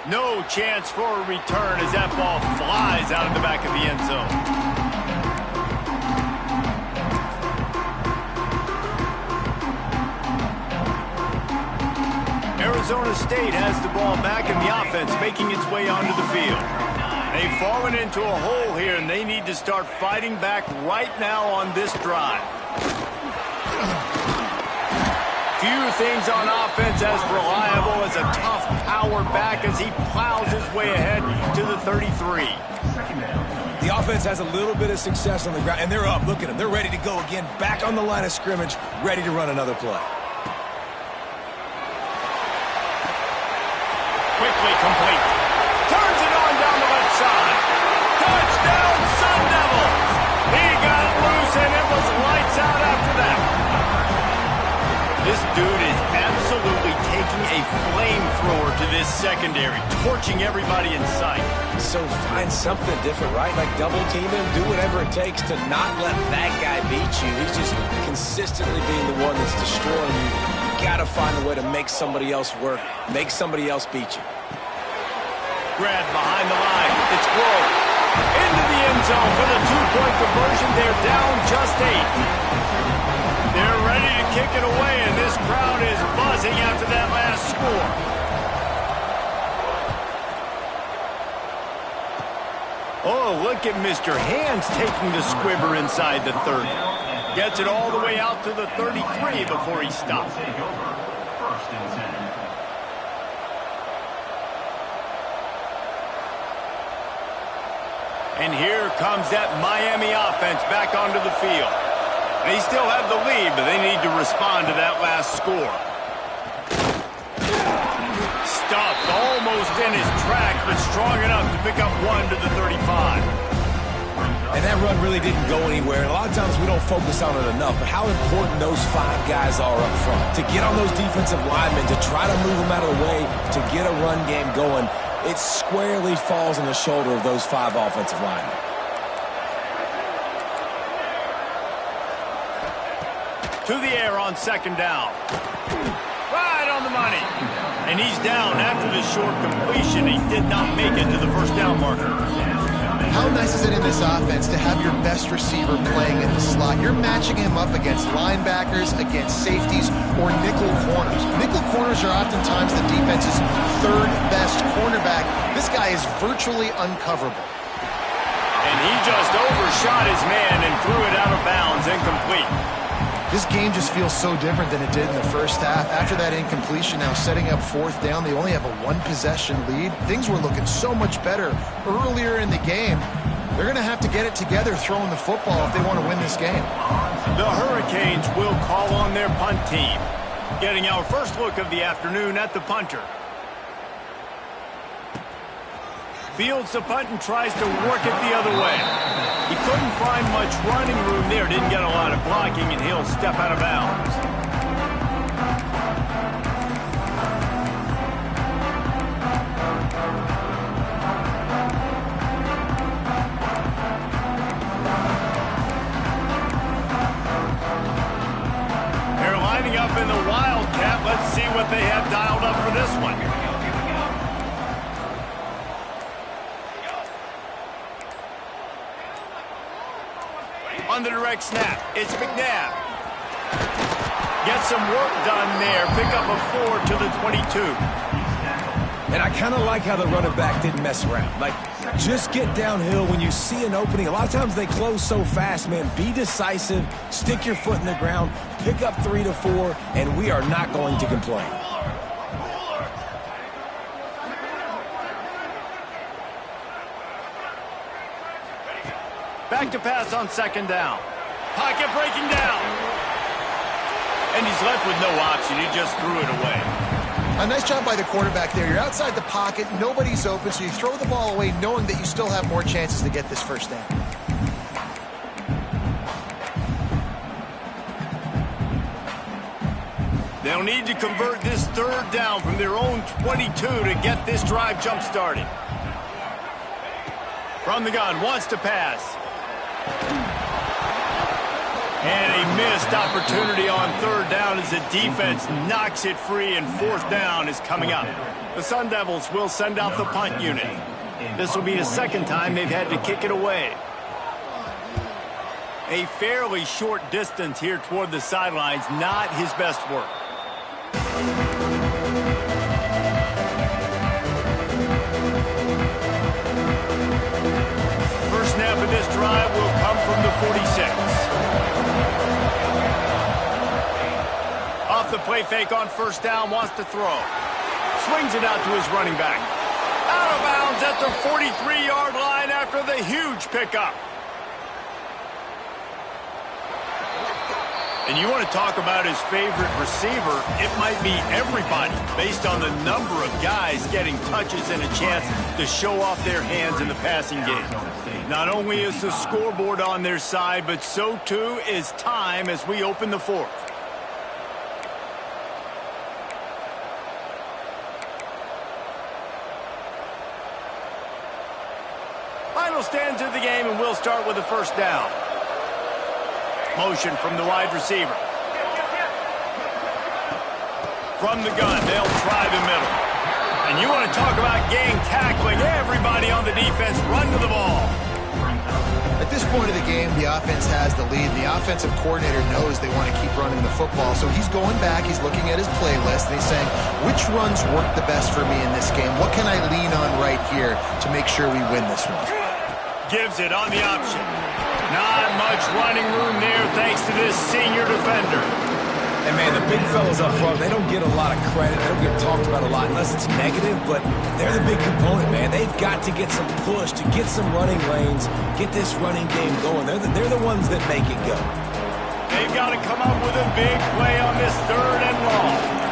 A: No chance for a return as that ball flies out of the back of the end zone. Arizona State has the ball back in the offense, making its way onto the field. They've fallen into a hole here, and they need to start fighting back right now on this drive. Few things on offense as reliable as a tough power back as he plows his way ahead to the 33.
D: The offense has a little bit of success on the ground, and they're up. Look at them. They're ready to go again, back on the line of scrimmage, ready to run another play.
A: Quickly complete. Turns it on down the left side. Touchdown, Sun Devils. He got loose, and it was lights out after that. This dude is absolutely taking a flamethrower to this secondary, torching everybody in sight.
C: So find something different, right? Like double team him, do whatever it takes to not let that guy beat you. He's just consistently being the one that's destroying you. You got to find a way to make somebody else work, make somebody else beat you.
A: Grab behind the line. It's Grove. Into the end zone for the two-point conversion. They're down just 8. They're ready to kick it away, and this crowd is buzzing after that last score. Oh, look at Mr. Hands taking the squibber inside the 30. Gets it all the way out to the 33 before he stops. And here comes that Miami offense back onto the field. They still have the lead, but they need to respond to that last score. Stuffed almost in his tracks, but strong enough to pick up one to the 35.
D: And that run really didn't go anywhere. And a lot of times we don't focus on it enough, but how important those 5 guys are up front. To get on those defensive linemen, to try to move them out of the way, to get a run game going, it squarely falls on the shoulder of those 5 offensive linemen.
A: To the air on second down. Right on the money. And he's down after the short completion. He did not make it to the first down marker.
B: How nice is it in this offense to have your best receiver playing in the slot? You're matching him up against linebackers, against safeties, or nickel corners. Nickel corners are oftentimes the defense's 3rd best cornerback. This guy is virtually uncoverable.
A: And he just overshot his man and threw it out of bounds, incomplete.
B: This game just feels so different than it did in the first half. After that incompletion, now setting up 4th down, they only have a 1-possession lead. Things were looking so much better earlier in the game. They're going to have to get it together throwing the football if they want to win this game.
A: The Hurricanes will call on their punt team. Getting our first look of the afternoon at the punter. Fields the punt and tries to work it the other way. He couldn't find much running room there. Didn't get a lot of blocking, and he'll step out of bounds. They're lining up in the Wildcat. Let's see what they have dialed up for this one. On the direct snap, it's McNabb. Gets some work done there. Pick up a 4 to the 22.
D: And I kind of like how the running back didn't mess around. Like, just get downhill when you see an opening. A lot of times they close so fast, man. Be decisive, stick your foot in the ground, pick up 3 to 4, and we are not going to complain.
A: Back to pass on second down. Pocket breaking down. And he's left with no option. He just threw it away.
B: A nice job by the quarterback there. You're outside the pocket. Nobody's open, so you throw the ball away knowing that you still have more chances to get this first down.
A: They'll need to convert this 3rd down from their own 22 to get this drive jump-started. From the gun, wants to pass. And a missed opportunity on 3rd down as the defense knocks it free, and 4th down is coming up. The Sun Devils will send out the punt unit. This will be the 2nd time they've had to kick it away. A fairly short distance here toward the sidelines, not his best work. First snap of this drive will come from the 46. Off the play fake on 1st down, wants to throw. Swings it out to his running back. Out of bounds at the 43-yard line after the huge pickup. And you want to talk about his favorite receiver, it might be everybody based on the number of guys getting touches and a chance to show off their hands in the passing game. Not only is the scoreboard on their side, but so too is time as we open the 4th. Final stands of the game, and we'll start with the 1st down. Motion from the wide receiver. From the gun, they'll try the middle. And you want to talk about gang tackling. Everybody on the defense run to the ball.
B: At this point of the game, the offense has the lead. The offensive coordinator knows they want to keep running the football. So he's going back, he's looking at his playlist, and he's saying, which runs work the best for me in this game? What can I lean on right here to make sure we win this one?
A: Gives it on the option. Not much running room there thanks to this senior defender.
D: And, man, the big fellas up front, they don't get a lot of credit. They don't get talked about a lot unless it's negative, but they're the big component, man. They've got to get some push to get some running lanes, get this running game going. They're the ones that make it go.
A: They've got to come up with a big play on this 3rd and long.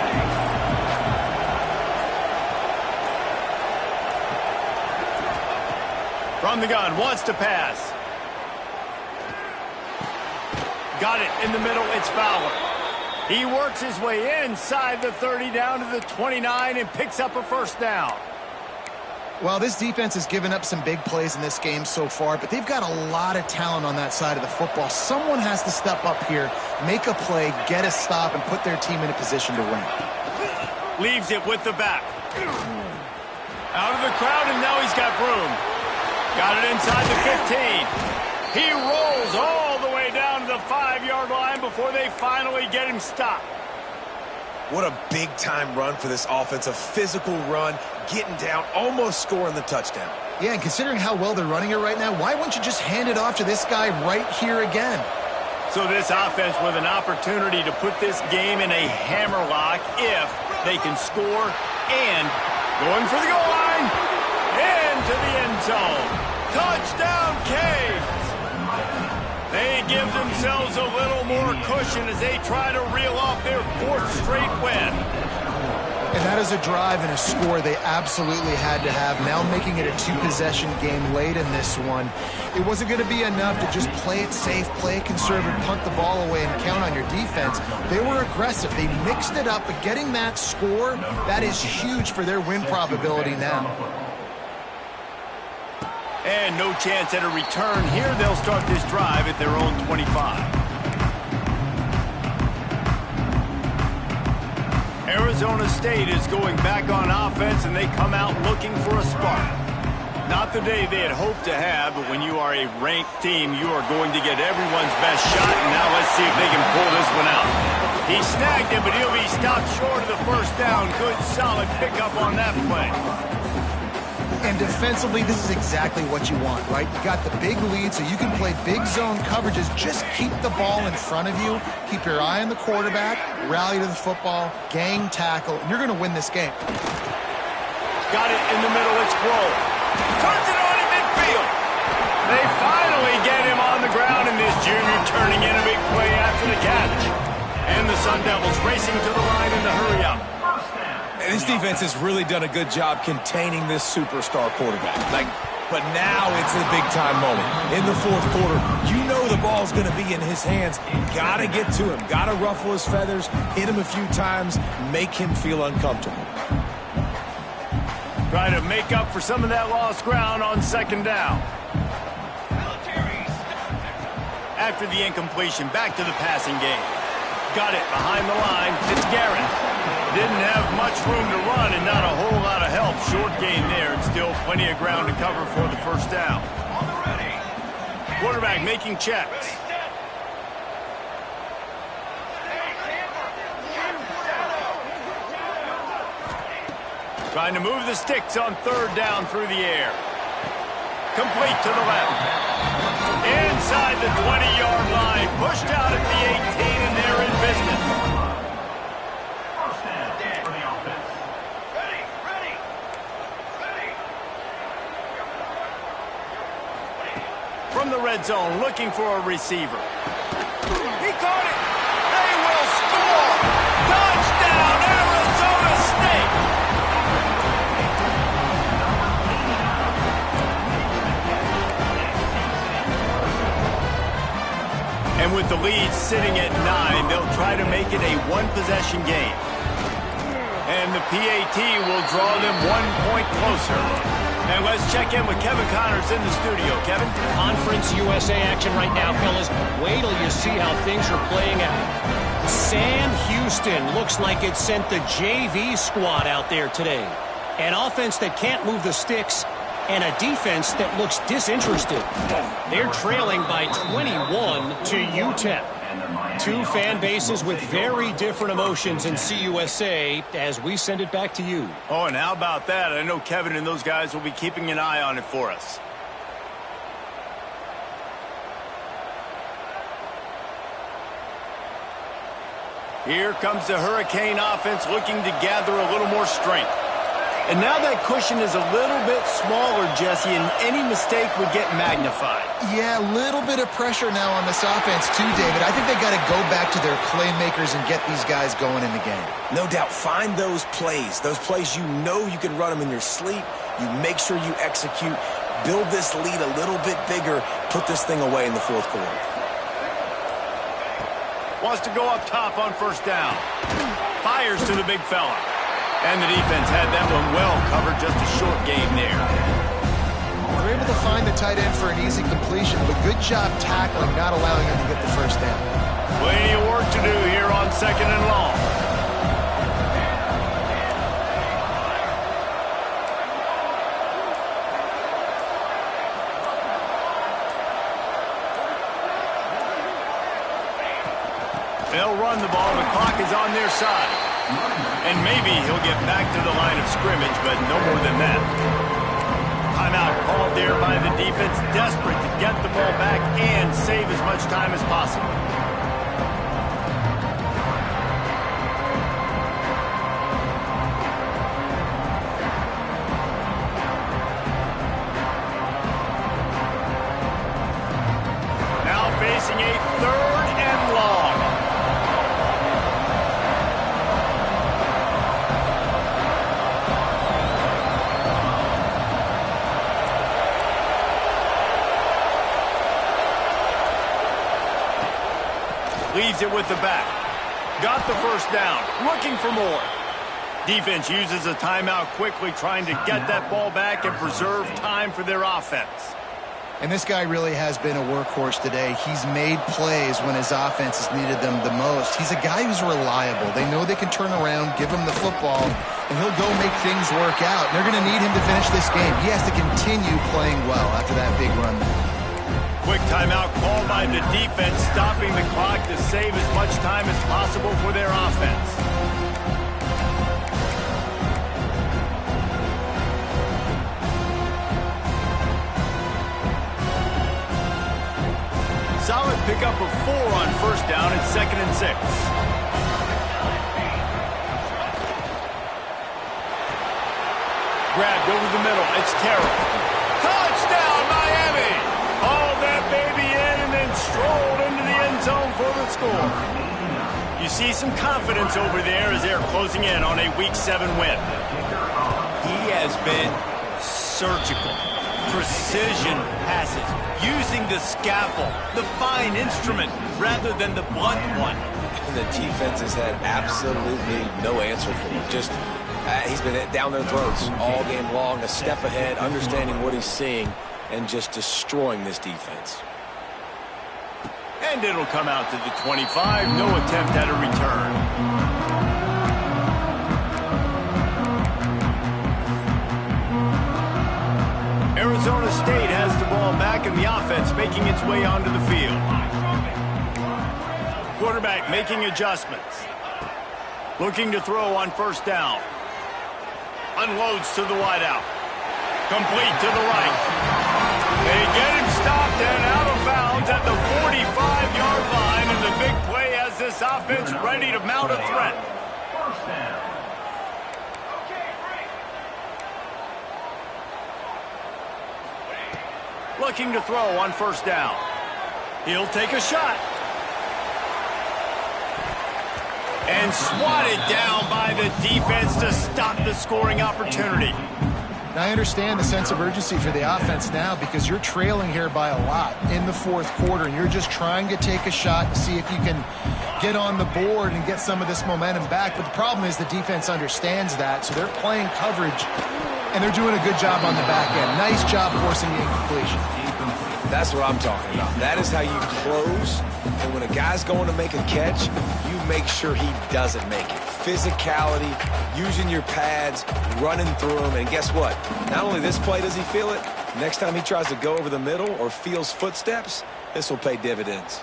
A: From the gun, wants to pass. Got it in the middle, it's Fowler. He works his way inside the 30 down to the 29 and picks up a 1st down.
B: Well, this defense has given up some big plays in this game so far, but they've got a lot of talent on that side of the football. Someone has to step up here, make a play, get a stop, and put their team in a position to win.
A: Leaves it with the back. Out of the crowd, and now he's got room. Got it inside the 15. He rolls all the way down to the 5-yard line before they finally get him stopped.
D: What a big-time run for this offense. A physical run, getting down, almost scoring the touchdown.
B: Yeah, and considering how well they're running it right now, why wouldn't you just hand it off to this guy right here again?
A: So this offense with an opportunity to put this game in a hammerlock if they can score, and going for the goal line, into the end zone. Touchdown, Canes! They give themselves a little more cushion as they try to reel off their 4th straight win.
B: And that is a drive and a score they absolutely had to have. Now making it a 2-possession game late in this one. It wasn't going to be enough to just play it safe, play it conservative, punt the ball away, and count on your defense. They were aggressive. They mixed it up, but getting that score, that is huge for their win probability now.
A: And no chance at a return here. They'll start this drive at their own 25. Arizona State is going back on offense, and they come out looking for a spark. Not the day they had hoped to have, but when you are a ranked team, you are going to get everyone's best shot, and now let's see if they can pull this one out. He snagged it, but he'll be stopped short of the 1st down. Good, solid pickup on that play.
B: And defensively, this is exactly what you want, right? You got the big lead, so you can play big zone coverages. Just keep the ball in front of you. Keep your eye on the quarterback, rally to the football, gang tackle, and you're going to win this game.
A: Got it in the middle, it's Crow. Turns it on in midfield. They finally get him on the ground, and this junior turning in a big play after the catch. And the Sun Devils racing to the line in the hurry-up.
D: And this defense has really done a good job containing this superstar quarterback. But now it's the big-time moment. In the 4th quarter, you know the ball's going to be in his hands. Got to get to him. Got to ruffle his feathers, hit him a few times, make him feel uncomfortable.
A: Try to make up for some of that lost ground on 2nd down. After the incompletion, back to the passing game. Got it behind the line. It's Garrett. Didn't have much room to run and not a whole lot of help. Short gain there, and still plenty of ground to cover for the 1st down. Quarterback making checks. Trying to move the sticks on 3rd down through the air. Complete to the left. Inside the 20-yard line. Pushed out at the 18, and they're in business. From the red zone, looking for a receiver. He caught it. They will score. Touchdown, Arizona State. And with the lead sitting at 9, they'll try to make it a 1-possession game. And the PAT will draw them 1 point closer. And let's check in with Kevin Connors in the studio. Kevin?
E: Conference USA action right now, fellas. Wait till you see how things are playing out. Sam Houston looks like it sent the JV squad out there today. An offense that can't move the sticks and a defense that looks disinterested. They're trailing by 21 to UTEP. 2 fan bases with very different emotions in CUSA as we send it back to you.
A: Oh, and how about that? I know Kevin and those guys will be keeping an eye on it for us. Here comes the Hurricane offense looking to gather a little more strength. And now that cushion is a little bit smaller, Jesse, and any mistake would get magnified.
B: Yeah, a little bit of pressure now on this offense too, David. I think they got to go back to their playmakers and get these guys going in the game.
C: No doubt. Find those plays you know you can run them in your sleep. You make sure you execute. Build this lead a little bit bigger. Put this thing away in the fourth quarter.
A: Wants to go up top on first down. Fires to the big fella. And the defense had that one well covered. Just a short game there.
B: They're able to find the tight end for an easy completion, but good job tackling, not allowing him to get the first down.
A: Plenty of work to do here on 2nd and long. They'll run the ball. The clock is on their side. And maybe he'll get back to the line of scrimmage, but no more than that. Timeout called there by the defense, desperate to get the ball back and save as much time as possible. Now facing a 3rd and long. Leaves it with the back. Got the first down. Looking for more. Defense uses a timeout quickly, trying to get that ball back and preserve time for their offense.
B: And this guy really has been a workhorse today. He's made plays when his offense has needed them the most. He's a guy who's reliable. They know they can turn around, give him the football, and he'll go make things work out. And they're going to need him to finish this game. He has to continue playing well after that big run.
A: Quick timeout called by the defense, stopping the clock to save as much time as possible for their offense. Solid pickup of 4 on first down at 2nd and 6. Grabbed over the middle. It's Terrell. Touchdown, Miami! Hauled that baby in and then strolled into the end zone for the score. You see some confidence over there as they're closing in on a Week 7 win. He has been surgical. Precision passes, using the scalpel, the fine instrument, rather than the blunt one.
C: And the defense has had absolutely no answer for him. Just, he's been down their throats all game long, a step ahead, understanding what he's seeing, and just destroying this defense.
A: And it'll come out to the 25. No attempt at a return. Arizona State has the ball back and the offense making its way onto the field. Quarterback making adjustments. Looking to throw on first down. Unloads to the wideout. Complete to the right. They get him stopped and out of bounds at the 45-yard line, and the big play has this offense ready to mount a threat. Looking to throw on first down. He'll take a shot. And swatted down by the defense to stop the scoring opportunity.
B: Now, I understand the sense of urgency for the offense now because you're trailing here by a lot in the fourth quarter, and you're just trying to take a shot to see if you can get on the board and get some of this momentum back. But the problem is the defense understands that, so they're playing coverage, and they're doing a good job on the back end. Nice job forcing the incompletion.
C: That's what I'm talking about. That is how you close, and when a guy's going to make a catch, you make sure he doesn't make it. Physicality, using your pads, running through them, and guess what? Not only this play does he feel it, next time he tries to go over the middle or feels footsteps, this will pay dividends.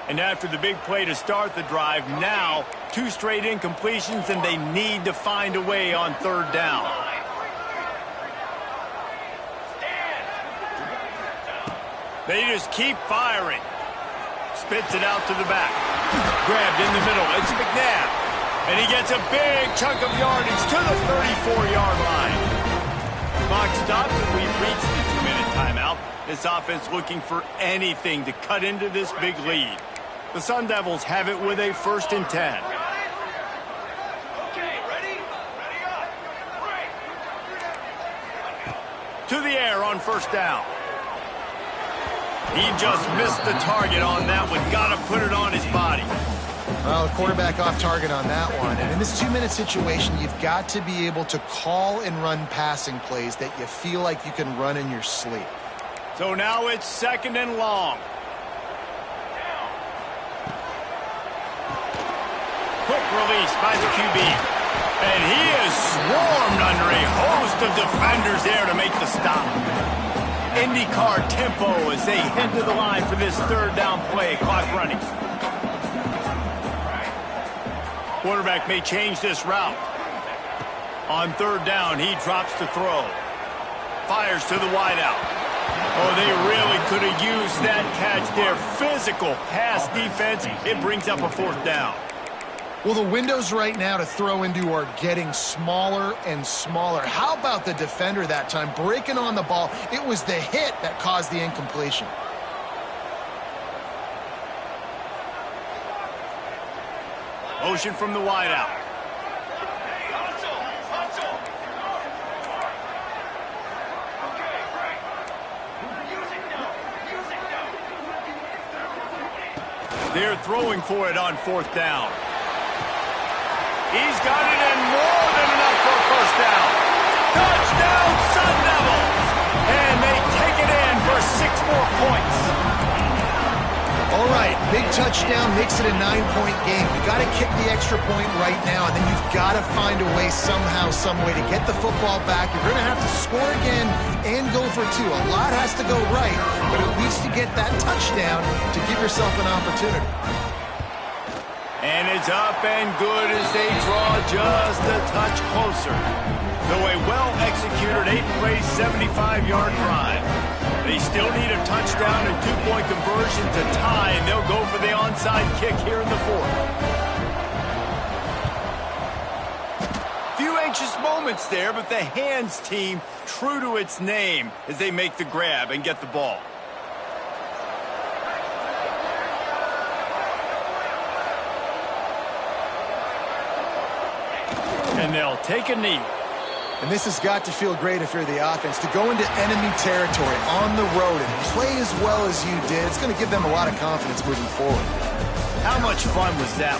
A: And after the big play to start the drive, now 2 straight incompletions, and they need to find a way on third down. They just keep firing. Spits it out to the back. grabbed in the middle. It's McNabb. And he gets a big chunk of yardage to the 34-yard line. Clock stops, and we've reached the 2-minute timeout. This offense looking for anything to cut into this big lead. The Sun Devils have it with a 1st and 10. To the air on 1st down. He just missed the target on that one. Got to put it on his body.
B: Well, the quarterback off target on that one. And in this 2-minute situation, you've got to be able to call and run passing plays that you feel like you can run in your sleep.
A: So now it's 2nd and long. Quick release by the QB. And he is swarmed under a host of defenders there to make the stop. IndyCar tempo as they head to the line for this 3rd down play. Clock running. Quarterback may change this route. On 3rd down, he drops to throw. Fires to the wideout. Oh, they really could have used that catch there. Physical pass defense. It brings up a 4th down.
B: Well, the windows right now to throw into are getting smaller and smaller. How about the defender that time breaking on the ball? It was the hit that caused the incompletion.
A: Motion from the wideout. They're throwing for it on 4th down. He's got it in more than enough for a 1st down. Touchdown, Sun Devils! And they take it in for 6 more points.
B: All right, big touchdown makes it a 9-point game. You got to kick the extra point right now, and then you've got to find a way somehow, some way to get the football back. You're going to have to score again and go for 2. A lot has to go right, but at least you get that touchdown to give yourself an opportunity.
A: And it's up and good as they draw just a touch closer. So a well-executed 8-play, 75-yard drive. They still need a touchdown and 2-point conversion to tie, and they'll go for the onside kick here in the 4th. Few anxious moments there, but the hands team true to its name as they make the grab and get the ball. And they'll take a knee.
B: And this has got to feel great if you're the offense, to go into enemy territory on the road and play as well as you did. It's going to give them a lot of confidence moving forward.
A: How much fun was that?